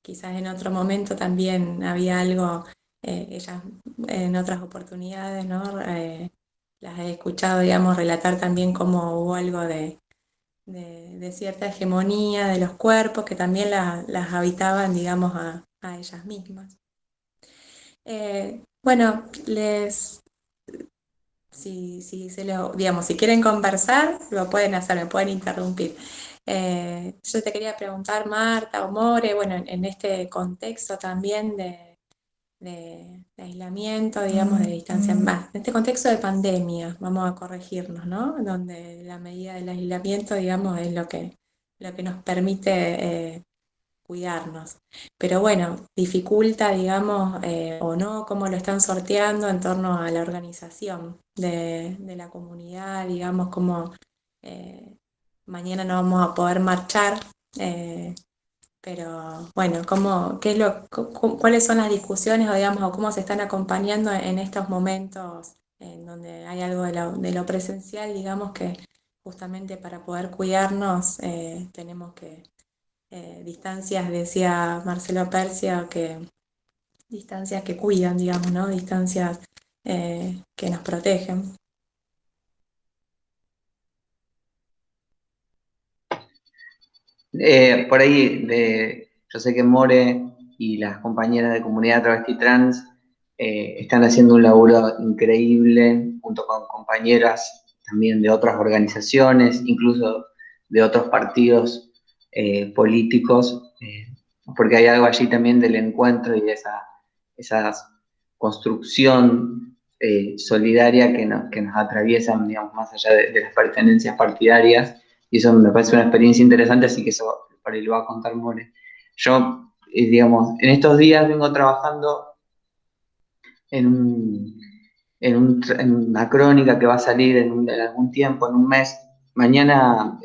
quizás en otro momento también había algo, ellas en otras oportunidades, ¿no? Las he escuchado, digamos, relatar también cómo hubo algo de cierta hegemonía de los cuerpos que también las habitaban, digamos, a ellas mismas. Bueno, digamos, si quieren conversar, lo pueden hacer, me pueden interrumpir. Yo te quería preguntar, Marta o More, bueno, en este contexto también de aislamiento, digamos, de distancia, más, en este contexto de pandemia, vamos a corregirnos, ¿no? Donde la medida del aislamiento, digamos, es lo que nos permite cuidarnos. Pero bueno, dificulta, digamos, o no, cómo lo están sorteando en torno a la organización de la comunidad, digamos, como mañana no vamos a poder marchar, pero bueno, qué es cuáles son las discusiones o digamos, o cómo se están acompañando en estos momentos en donde hay algo de lo presencial, digamos que justamente para poder cuidarnos tenemos que distancias, decía Marcelo Persia, que distancias que cuidan, digamos, ¿no? Distancias que nos protegen. Por ahí, yo sé que More y las compañeras de comunidad travesti trans están haciendo un laburo increíble junto con compañeras también de otras organizaciones, incluso de otros partidos políticos, porque hay algo allí también del encuentro y de esa construcción solidaria que nos atraviesan, digamos, más allá de las pertenencias partidarias, y eso me parece una experiencia interesante, así que eso por ahí lo va a contar More. Yo, digamos, en estos días vengo trabajando en, en una crónica que va a salir en algún tiempo, en un mes. Mañana,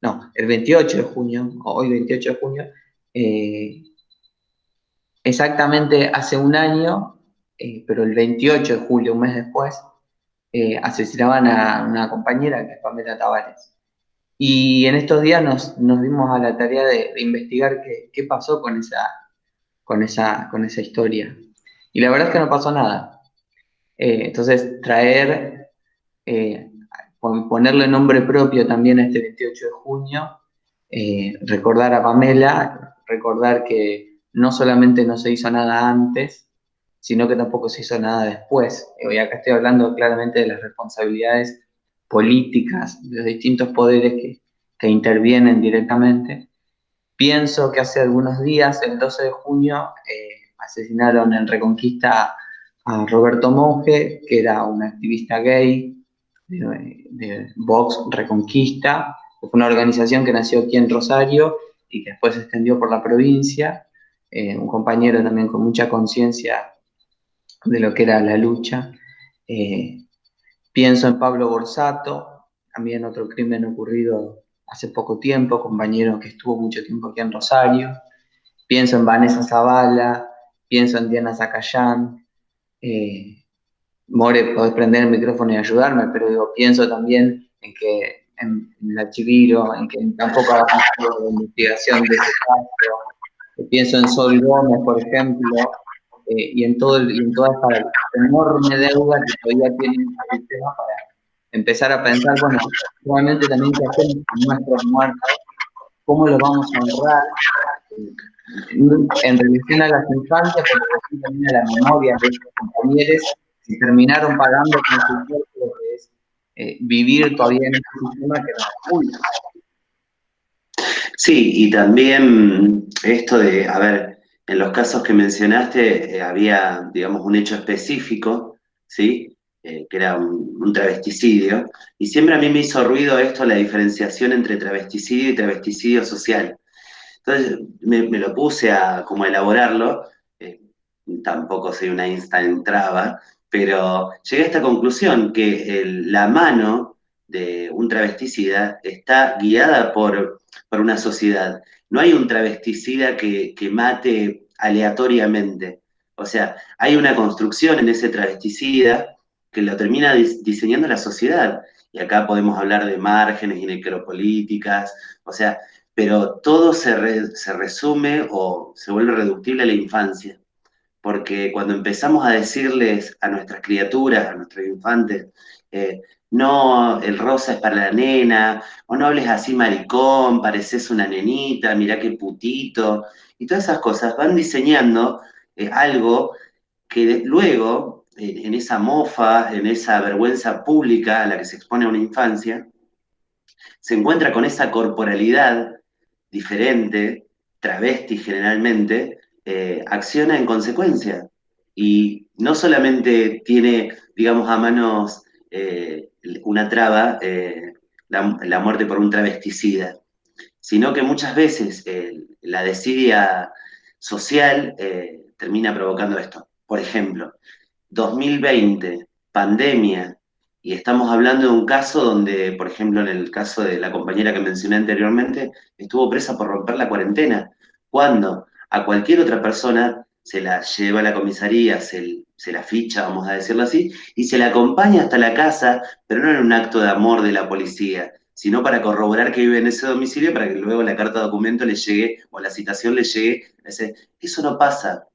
no, el 28 de junio, hoy 28 de junio, eh, exactamente hace un año, pero el 28 de julio, un mes después, asesinaban a una compañera que es Pamela Tavares. Y en estos días nos dimos a la tarea de investigar qué pasó con esa historia. Y la verdad es que no pasó nada. Entonces, eh, ponerle nombre propio también a este 28 de junio, recordar a Pamela, recordar que no solamente no se hizo nada antes, sino que tampoco se hizo nada después. Y acá estoy hablando claramente de las responsabilidades políticas de los distintos poderes que intervienen directamente. Pienso que hace algunos días, el 12 de junio, asesinaron en Reconquista a Roberto Monge, que era un activista gay de Vox Reconquista, que fue una organización que nació aquí en Rosario y que después se extendió por la provincia, un compañero también con mucha conciencia de lo que era la lucha. Eh, Pienso en Pablo Borsato, también otro crimen ocurrido hace poco tiempo, compañero que estuvo mucho tiempo aquí en Rosario. Pienso en Vanessa Zavala, pienso en Diana Zacayán. More, podés prender el micrófono y ayudarme, pero digo, pienso también en que en la Chiviro, en que tampoco avanzó la investigación de ese caso. Pienso en Sol Gómez, por ejemplo, y en toda esta enorme deuda que todavía tiene el sistema para empezar a pensar, bueno, probablemente también qué hacemos con nuestros muertos, cómo los vamos a honrar, en relación a las infancias, pero también a la memoria de estos compañeros que terminaron pagando con su cuerpo lo que es vivir todavía en este sistema que nos oculta. Sí, y también esto de, a ver, en los casos que mencionaste había, digamos, un hecho específico, ¿sí? Que era un travesticidio, y siempre a mí me hizo ruido esto, la diferenciación entre travesticidio y travesticidio social. Entonces me lo puse a como a elaborarlo, eh, tampoco soy una instant traba, pero llegué a esta conclusión, que la mano de un travesticida está guiada por una sociedad. No hay un travesticida que mate aleatoriamente. O sea, hay una construcción en ese travesticida que lo termina diseñando la sociedad. Y acá podemos hablar de márgenes y necropolíticas, o sea, pero todo se resume o se vuelve reductible a la infancia. Porque cuando empezamos a decirles a nuestras criaturas, a nuestros infantes, eh, no, el rosa es para la nena, o no hables así maricón, pareces una nenita, mirá qué putito, y todas esas cosas van diseñando algo que luego, en esa mofa, en esa vergüenza pública a la que se expone a una infancia, se encuentra con esa corporalidad diferente, travesti generalmente, acciona en consecuencia. Y no solamente tiene, digamos, a manos una traba, la muerte por un travesticida, sino que muchas veces la desidia social termina provocando esto. Por ejemplo, 2020, pandemia, y estamos hablando de un caso donde, por ejemplo, en el caso de la compañera que mencioné anteriormente, estuvo presa por romper la cuarentena, cuando a cualquier otra persona se la lleva a la comisaría, se la ficha, vamos a decirlo así, y se la acompaña hasta la casa, pero no en un acto de amor de la policía, sino para corroborar que vive en ese domicilio, para que luego la carta de documento le llegue, o la citación le llegue. Eso no pasa.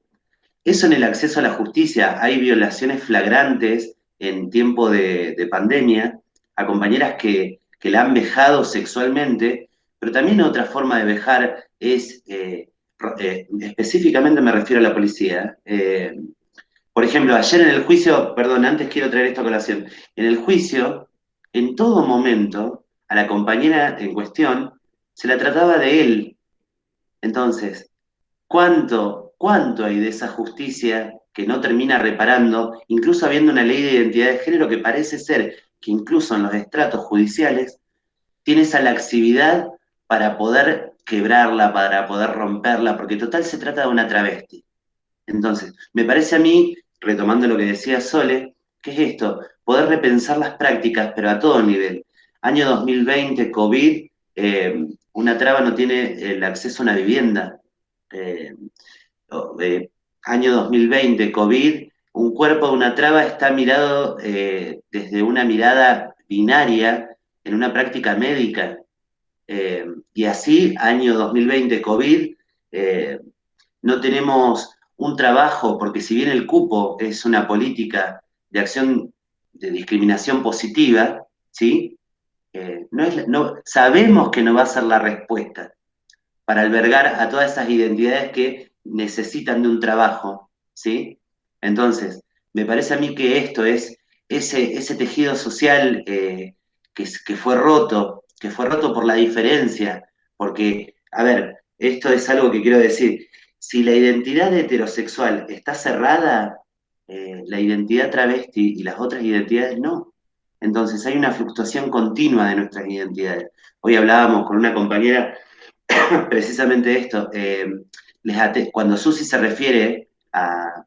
Eso en el acceso a la justicia, hay violaciones flagrantes en tiempo de pandemia a compañeras que la han vejado sexualmente, pero también otra forma de vejar es, específicamente me refiero a la policía. Por ejemplo, ayer en el juicio, perdón, antes quiero traer esta colación, en el juicio, en todo momento, a la compañera en cuestión se la trataba de él. Entonces, ¿cuánto hay de esa justicia que no termina reparando, incluso habiendo una ley de identidad de género que parece ser que incluso en los estratos judiciales tiene esa laxividad para poder quebrarla, para poder romperla, porque total se trata de una travesti? Entonces, me parece a mí, retomando lo que decía Sole, que es esto, poder repensar las prácticas, pero a todo nivel. Año 2020, COVID, una traba no tiene el acceso a una vivienda. Eh, Año 2020, COVID, un cuerpo de una traba está mirado desde una mirada binaria en una práctica médica. Y así, año 2020, COVID, no tenemos un trabajo, porque si bien el cupo es una política de acción de discriminación positiva, ¿sí? Sabemos que no va a ser la respuesta para albergar a todas esas identidades que necesitan de un trabajo, ¿sí? Entonces, me parece a mí que esto es ese tejido social que fue roto por la diferencia, porque, a ver, esto es algo que quiero decir, si la identidad heterosexual está cerrada, la identidad travesti y las otras identidades no. Entonces hay una fluctuación continua de nuestras identidades. Hoy hablábamos con una compañera precisamente esto. Cuando Susi se refiere a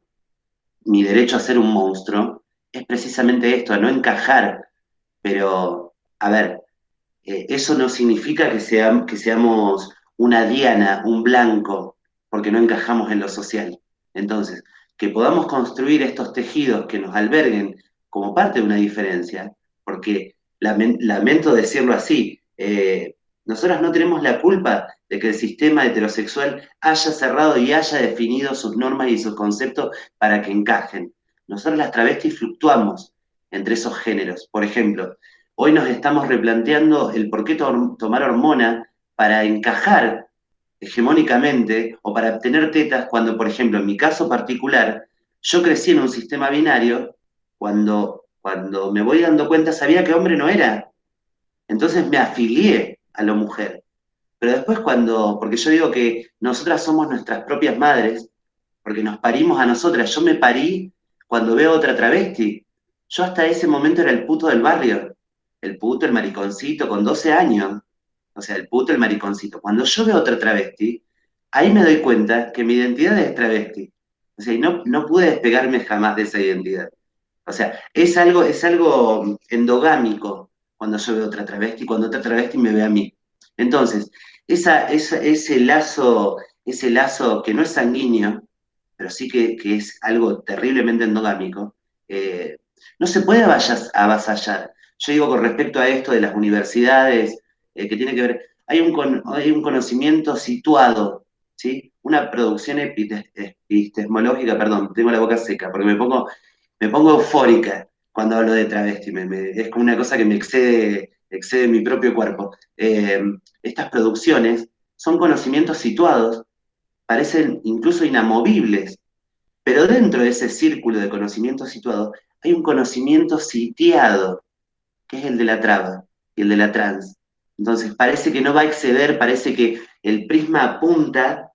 mi derecho a ser un monstruo, es precisamente esto, a no encajar. Pero, a ver, eso no significa que seamos una diana, un blanco, porque no encajamos en lo social. Entonces, que podamos construir estos tejidos que nos alberguen como parte de una diferencia, porque lamento decirlo así, nosotras no tenemos la culpa de que el sistema heterosexual haya cerrado y haya definido sus normas y sus conceptos para que encajen. Nosotros las travestis fluctuamos entre esos géneros. Por ejemplo, hoy nos estamos replanteando el por qué tomar hormona para encajar hegemónicamente o para obtener tetas cuando, por ejemplo, en mi caso particular, yo crecí en un sistema binario, cuando me voy dando cuenta sabía que hombre no era. Entonces me afilié a la mujer. Pero después porque yo digo que nosotras somos nuestras propias madres, porque nos parimos a nosotras. Yo me parí cuando veo otra travesti. Yo hasta ese momento era el puto del barrio. El puto, el mariconcito, con 12 años. O sea, el puto, el mariconcito. Cuando yo veo otra travesti, ahí me doy cuenta que mi identidad es travesti. O sea, y no pude despegarme jamás de esa identidad. O sea, es algo endogámico cuando yo veo otra travesti, cuando otra travesti me ve a mí. Entonces, ese lazo que no es sanguíneo, pero sí que es algo terriblemente endogámico, no se puede avasallar. Yo digo con respecto a esto de las universidades, que tiene que ver, hay un conocimiento situado, ¿sí? Una producción epistemológica, perdón, tengo la boca seca, porque me pongo eufórica cuando hablo de travesti, es como una cosa que me excede mi propio cuerpo. Estas producciones son conocimientos situados, parecen incluso inamovibles, pero dentro de ese círculo de conocimientos situados hay un conocimiento sitiado, que es el de la traba y el de la trans. Entonces parece que no va a exceder, parece que el prisma apunta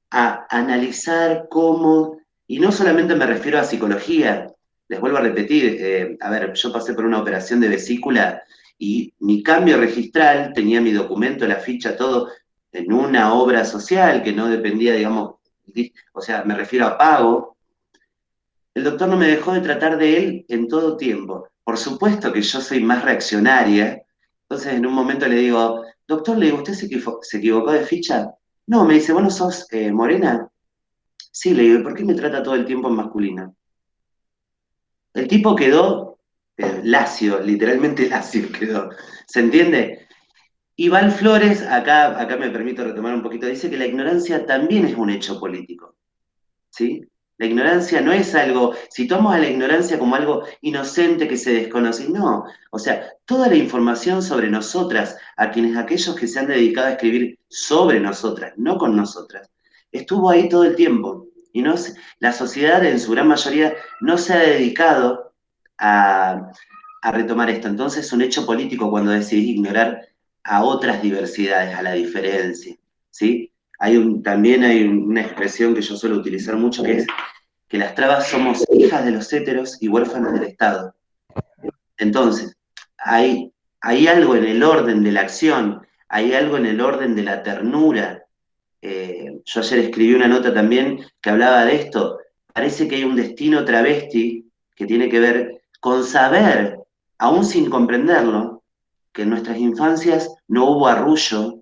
a analizar cómo, y no solamente me refiero a psicología, les vuelvo a repetir, a ver, yo pasé por una operación de vesícula y mi cambio registral, tenía mi documento, la ficha, todo, en una obra social que no dependía, digamos, o sea, me refiero a pago. El doctor no me dejó de tratar de él en todo tiempo. Por supuesto que yo soy más reaccionaria, entonces en un momento le digo, doctor, le digo, ¿usted se equivocó de ficha? No, me dice, ¿vos no sos morena? Sí, le digo, ¿y por qué me trata todo el tiempo en masculino? El tipo quedó lacio, literalmente lacio quedó. ¿Se entiende? Y Val Flores, acá me permito retomar un poquito, dice que la ignorancia también es un hecho político. ¿Sí? La ignorancia no es algo, si tomamos a la ignorancia como algo inocente que se desconoce, no. O sea, toda la información sobre nosotras, aquellos que se han dedicado a escribir sobre nosotras, no con nosotras, estuvo ahí todo el tiempo. Y la sociedad en su gran mayoría no se ha dedicado a, a retomar esto. Entonces es un hecho político cuando decidís ignorar a otras diversidades, a la diferencia. ¿Sí? También hay una expresión que yo suelo utilizar mucho, que es que las trabas somos hijas de los héteros y huérfanas del Estado. Entonces, hay algo en el orden de la acción, hay algo en el orden de la ternura. Yo ayer escribí una nota también que hablaba de esto. Parece que hay un destino travesti que tiene que ver con saber, aún sin comprenderlo, que en nuestras infancias no hubo arrullo,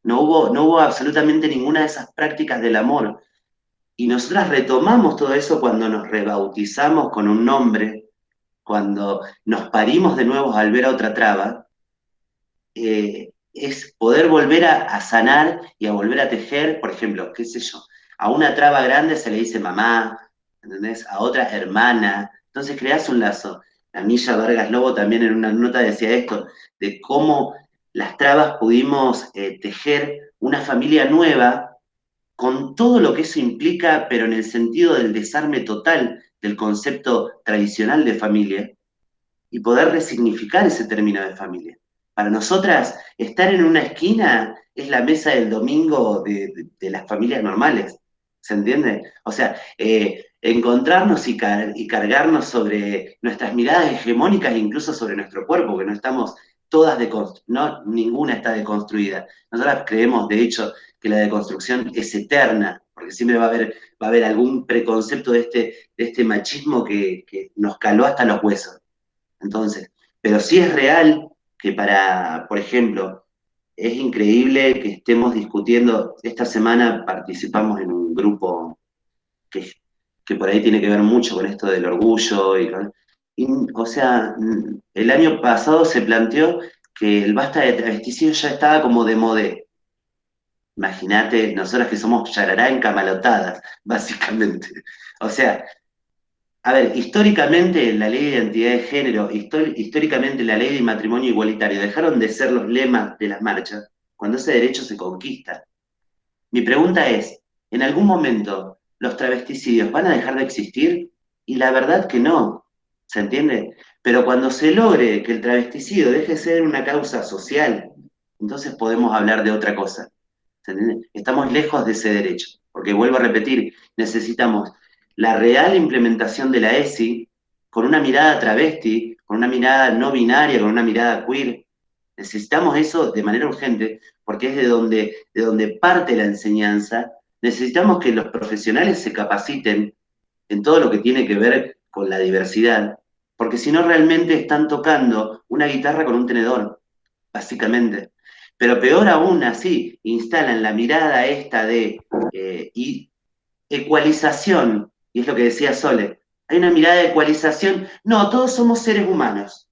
no hubo absolutamente ninguna de esas prácticas del amor. Y nosotras retomamos todo eso cuando nos rebautizamos con un nombre, cuando nos parimos de nuevo al ver a otra traba, es poder volver a sanar y a volver a tejer, por ejemplo, qué sé yo, a una traba grande se le dice mamá, ¿entendés? A otra hermana, entonces creás un lazo. La Milla Vargas Lobo también en una nota decía esto, de cómo las trabas pudimos tejer una familia nueva con todo lo que eso implica, pero en el sentido del desarme total del concepto tradicional de familia, y poder resignificar ese término de familia. Para nosotras, estar en una esquina es la mesa del domingo de las familias normales, ¿se entiende? O sea, encontrarnos y cargarnos sobre nuestras miradas hegemónicas, incluso sobre nuestro cuerpo, que no estamos todas no, ninguna está deconstruida. Nosotras creemos, de hecho, que la deconstrucción es eterna, porque siempre va a haber algún preconcepto de este machismo que nos caló hasta los huesos. Entonces, pero sí es real que por ejemplo, es increíble que estemos discutiendo, esta semana participamos en un grupo que, que por ahí tiene que ver mucho con esto del orgullo, o sea, el año pasado se planteó que el basta de travesticidio ya estaba como de modé. Imagínate, nosotras que somos yarará encamalotadas, básicamente. O sea, a ver, históricamente la ley de identidad de género, históricamente la ley de matrimonio igualitario dejaron de ser los lemas de las marchas cuando ese derecho se conquista. Mi pregunta es, ¿en algún momento los travesticidios van a dejar de existir? Y la verdad que no, ¿se entiende? Pero cuando se logre que el travesticidio deje de ser una causa social, entonces podemos hablar de otra cosa. ¿Se entiende? Estamos lejos de ese derecho, porque vuelvo a repetir, necesitamos la real implementación de la ESI con una mirada travesti, con una mirada no binaria, con una mirada queer. Necesitamos eso de manera urgente, porque es de donde parte la enseñanza. Necesitamos que los profesionales se capaciten en todo lo que tiene que ver con la diversidad, porque si no realmente están tocando una guitarra con un tenedor, básicamente. Pero peor aún así, instalan la mirada esta de ecualización, y es lo que decía Sole, hay una mirada de ecualización, no, todos somos seres humanos.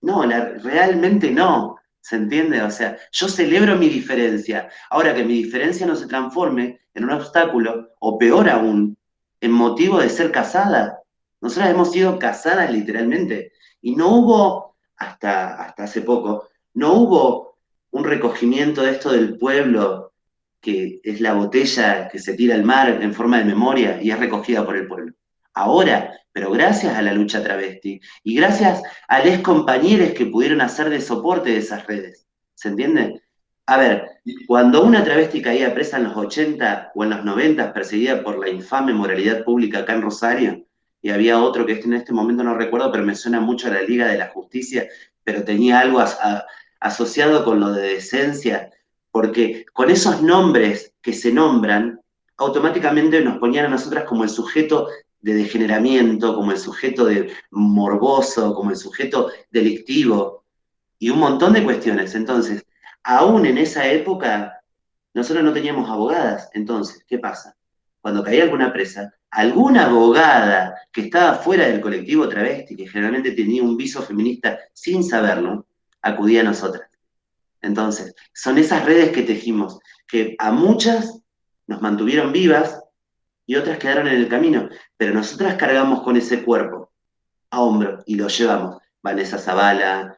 No, realmente no, ¿se entiende? O sea, yo celebro mi diferencia. Ahora que mi diferencia no se transforme en un obstáculo, o peor aún, en motivo de ser casada. Nosotras hemos sido casadas literalmente. Y no hubo, hasta hace poco, no hubo un recogimiento de esto del pueblo, que es la botella que se tira al mar en forma de memoria y es recogida por el pueblo. Ahora, pero gracias a la lucha travesti y gracias a los compañeros que pudieron hacer de soporte de esas redes. ¿Se entiende? A ver, cuando una travesti caía presa en los 80 o en los 90 perseguida por la infame moralidad pública acá en Rosario, y había otro que en este momento no recuerdo, pero me suena mucho a la Liga de la Justicia, pero tenía algo asociado con lo de decencia, porque con esos nombres que se nombran, automáticamente nos ponían a nosotras como el sujeto de degeneramiento, como el sujeto de morboso, como el sujeto delictivo, y un montón de cuestiones. Entonces, aún en esa época, nosotros no teníamos abogadas. Entonces, ¿qué pasa? Cuando caía alguna presa, alguna abogada que estaba fuera del colectivo travesti, que generalmente tenía un viso feminista sin saberlo, acudía a nosotras. Entonces, son esas redes que tejimos, que a muchas nos mantuvieron vivas y otras quedaron en el camino, pero nosotras cargamos con ese cuerpo a hombro y lo llevamos. Vanessa Zavala,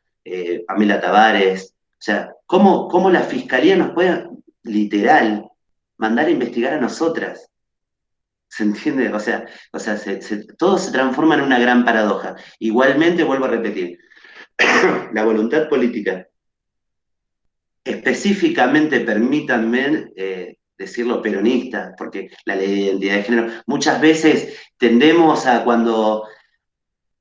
Pamela Tavares, o sea, ¿cómo la fiscalía nos puede, literal, mandar a investigar a nosotras? ¿Se entiende? O sea todo se transforma en una gran paradoja. Igualmente, vuelvo a repetir, la voluntad política, específicamente, permítanme decirlo peronista, porque la ley de identidad de género, muchas veces tendemos a cuando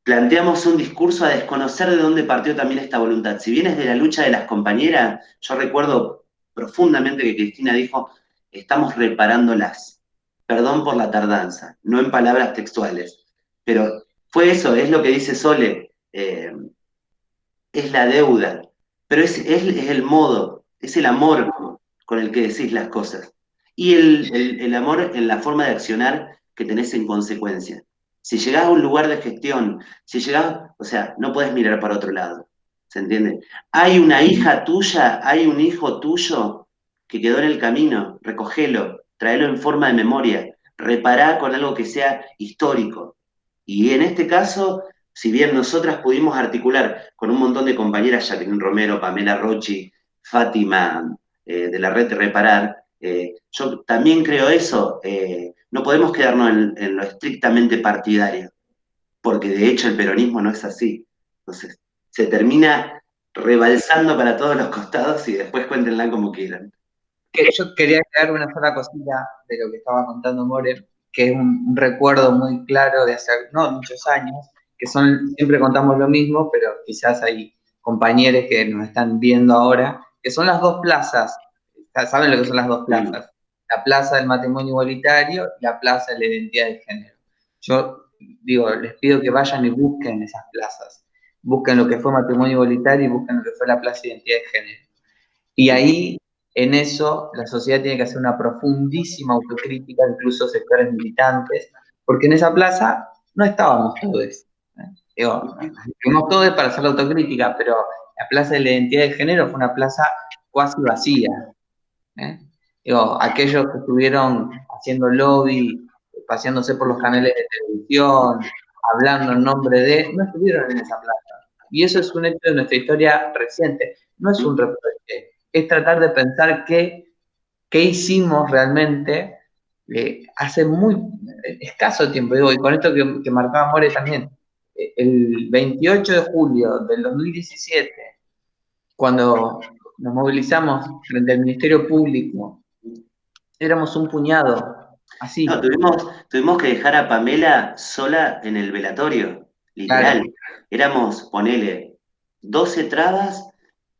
planteamos un discurso a desconocer de dónde partió también esta voluntad. Si bien es de la lucha de las compañeras, yo recuerdo profundamente que Cristina dijo, estamos reparándolas. Perdón por la tardanza, no en palabras textuales, pero fue eso, es lo que dice Sole, es la deuda, pero es el modo, es el amor con el que decís las cosas. Y el amor en la forma de accionar que tenés en consecuencia. Si llegás a un lugar de gestión, si llegás, o sea, no podés mirar para otro lado. ¿se entiende? Hay una hija tuya, hay un hijo tuyo que quedó en el camino, recogelo, traelo en forma de memoria, repará con algo que sea histórico. Y en este caso, si bien nosotras pudimos articular con un montón de compañeras, Jacqueline Romero, Pamela Rochi, Fátima, de la red Reparar, yo también creo eso, no podemos quedarnos en lo estrictamente partidario, porque de hecho el peronismo no es así. Entonces, se termina rebalsando para todos los costados y después cuéntenla como quieran. Yo quería agregar una sola cosita de lo que estaba contando More, que es un recuerdo muy claro de hace no muchos años, que son, siempre contamos lo mismo, pero quizás hay compañeros que nos están viendo ahora, que son las dos plazas. ¿Saben lo que son las dos plazas? La plaza del matrimonio igualitario y la plaza de la identidad de género. Yo digo, les pido que vayan y busquen esas plazas. Busquen lo que fue matrimonio igualitario y busquen lo que fue la plaza de identidad de género. Y ahí, en eso, la sociedad tiene que hacer una profundísima autocrítica, incluso sectores militantes, porque en esa plaza no estábamos todos. Digo, estuvimos todos para hacer la autocrítica, pero la plaza de la identidad de género fue una plaza cuasi vacía. ¿eh? Digo, aquellos que estuvieron haciendo lobby, paseándose por los canales de televisión, hablando en nombre de, no estuvieron en esa plaza. Y eso es un hecho de nuestra historia reciente, no es un reproche, es tratar de pensar qué hicimos realmente hace muy escaso tiempo. Digo, y con esto que marcaba More también, el 28 de julio del 2017, cuando nos movilizamos frente al Ministerio Público, éramos un puñado, así, No, tuvimos que dejar a Pamela sola en el velatorio, literal. claro. Éramos, ponele, 12 trabas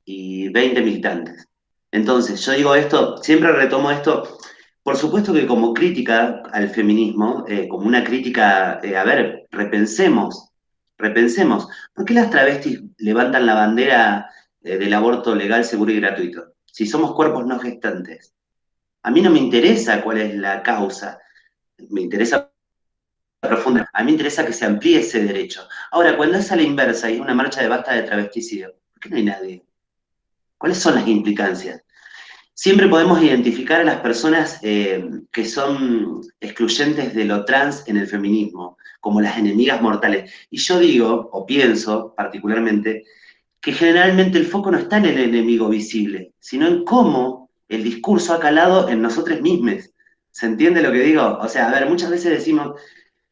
y 20 militantes. Entonces, yo digo esto, siempre retomo esto, por supuesto que como crítica al feminismo, como una crítica, a ver, repensemos, ¿por qué las travestis levantan la bandera del aborto legal, seguro y gratuito? Si somos cuerpos no gestantes. A mí no me interesa cuál es la causa, me interesa profunda. A mí me interesa que se amplíe ese derecho. Ahora, cuando es a la inversa y es una marcha de basta de travesticidio, ¿por qué no hay nadie? ¿Cuáles son las implicancias? Siempre podemos identificar a las personas que son excluyentes de lo trans en el feminismo, como las enemigas mortales. Y yo digo, o pienso particularmente, que generalmente el foco no está en el enemigo visible, sino en cómo el discurso ha calado en nosotros mismos. ¿Se entiende lo que digo? O sea, a ver, muchas veces decimos,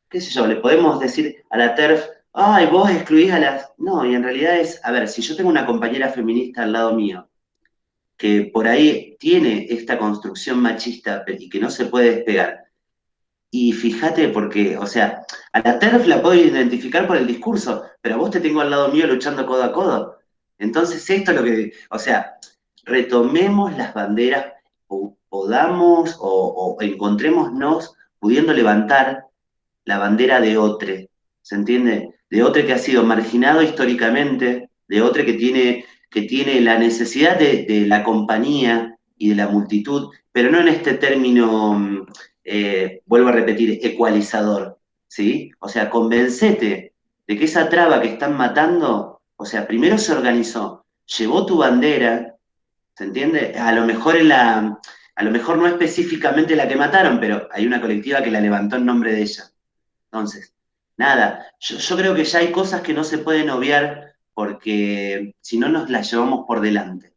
qué sé yo, le podemos decir a la TERF, ay, vos excluís a las... No, y en realidad es, a ver, si yo tengo una compañera feminista al lado mío, que por ahí tiene esta construcción machista y que no se puede despegar, y fíjate porque, o sea, a la TERF la puedo identificar por el discurso, pero a vos te tengo al lado mío luchando codo a codo. Entonces esto es lo que, o sea, retomemos las banderas, o podamos o encontrémonos pudiendo levantar la bandera de otro, ¿se entiende? De otro que ha sido marginado históricamente, de otro que tiene la necesidad de la compañía y de la multitud, pero no en este término, vuelvo a repetir, ecualizador, ¿sí? O sea, convencete de que esa traba que están matando, o sea, primero se organizó, llevó tu bandera, ¿se entiende? A lo mejor no específicamente la que mataron, pero hay una colectiva que la levantó en nombre de ella. Entonces, nada, yo creo que ya hay cosas que no se pueden obviar porque si no nos las llevamos por delante.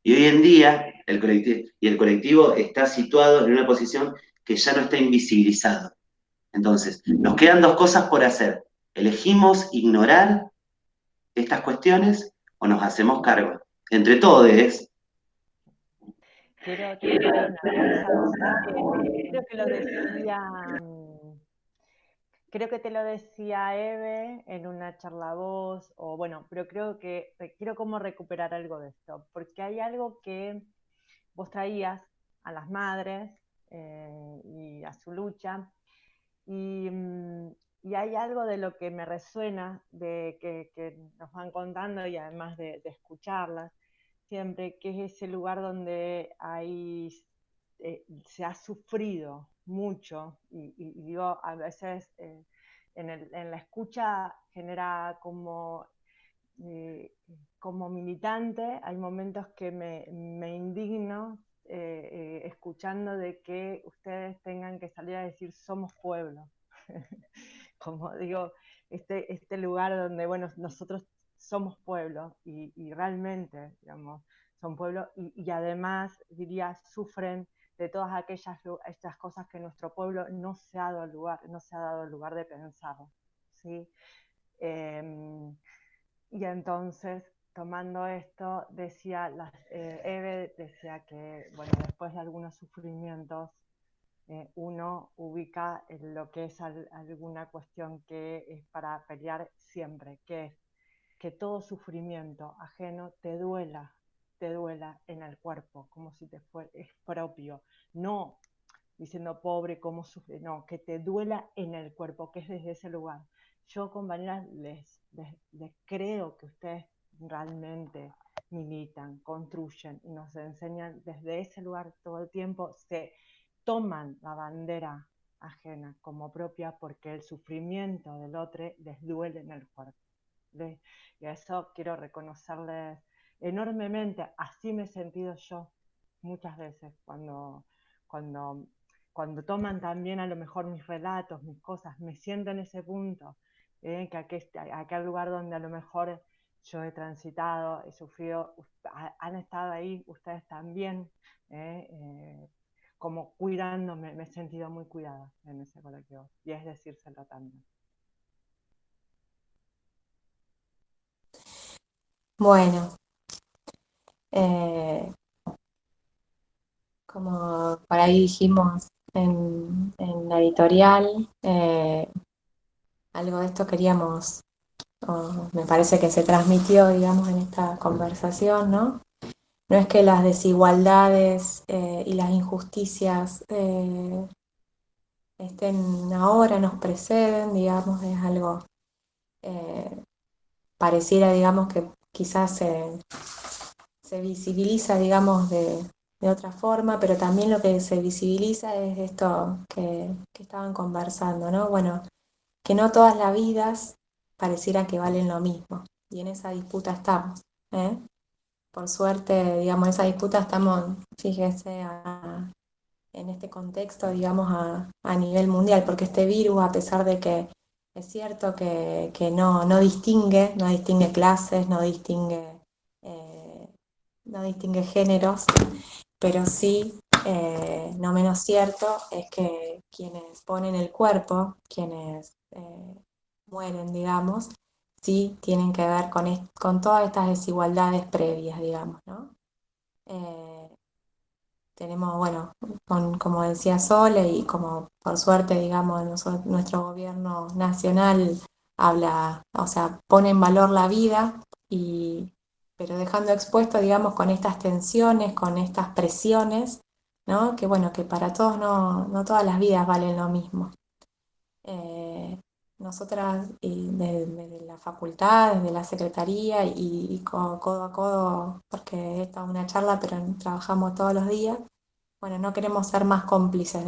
Y hoy en día el colectivo está situado en una posición que ya no está invisibilizado. Entonces, nos quedan dos cosas por hacer. ¿Elegimos ignorar estas cuestiones o nos hacemos cargo? Entre todos. Quiero decir una cosa, creo que lo decía, creo que te lo decía Eve en una charla voz, o bueno, pero creo que quiero como recuperar algo de esto, porque hay algo que vos traías a las madres y a su lucha, y, y hay algo de lo que me resuena, de que nos van contando y además de escucharlas siempre, que es ese lugar donde hay, se ha sufrido mucho y digo, a veces en la escucha genera como como militante hay momentos que me indigno escuchando de que ustedes tengan que salir a decir somos pueblo. Como digo, este lugar donde, bueno, nosotros somos pueblo y realmente, digamos, son pueblo y además, diría, sufren de todas estas cosas que nuestro pueblo no se ha dado el lugar de pensar, ¿sí? Y entonces, tomando esto, decía, Eve decía que, bueno, después de algunos sufrimientos, uno ubica en lo que es alguna cuestión que es para pelear siempre, que es que todo sufrimiento ajeno te duela en el cuerpo, como si te fuera, es propio, no diciendo pobre, cómo sufre, no, que te duela en el cuerpo, que es desde ese lugar. Yo, compañeras, les creo que ustedes realmente militan, construyen y nos enseñan desde ese lugar todo el tiempo, se toman la bandera ajena como propia porque el sufrimiento del otro les duele en el cuerpo. Y a eso quiero reconocerles enormemente. Así me he sentido yo muchas veces cuando, cuando toman también a lo mejor mis relatos, mis cosas, me siento en ese punto, que aquel lugar donde a lo mejor yo he transitado, he sufrido, han estado ahí, ustedes también, como cuidándome, me he sentido muy cuidada en ese colectivo, y es decírselo también. Bueno, como por ahí dijimos en la editorial, algo de esto queríamos, o me parece que se transmitió, digamos, en esta conversación, ¿no? No es que las desigualdades y las injusticias estén ahora, nos preceden, digamos, es algo pareciera, digamos, que quizás se visibiliza, digamos, de otra forma, pero también lo que se visibiliza es esto que estaban conversando, ¿no? Bueno, que no todas las vidas pareciera que valen lo mismo, y en esa disputa estamos, ¿eh? Por suerte, digamos, en esa disputa estamos, fíjese, en este contexto, digamos, a nivel mundial, porque este virus, a pesar de que es cierto que no distingue, no distingue clases, no distingue géneros, pero sí, no menos cierto, es que quienes ponen el cuerpo, quienes mueren, digamos, sí tienen que ver con todas estas desigualdades previas, digamos, ¿no? Tenemos, bueno, como decía Sole, y como por suerte, digamos, nuestro gobierno nacional habla, o sea, pone en valor la vida, pero dejando expuesto, digamos, con estas tensiones, con estas presiones, ¿no? Que bueno, que para todos no todas las vidas valen lo mismo. Nosotras, desde la facultad, desde la secretaría y codo a codo, porque esta es una charla, pero trabajamos todos los días, bueno, no queremos ser más cómplices de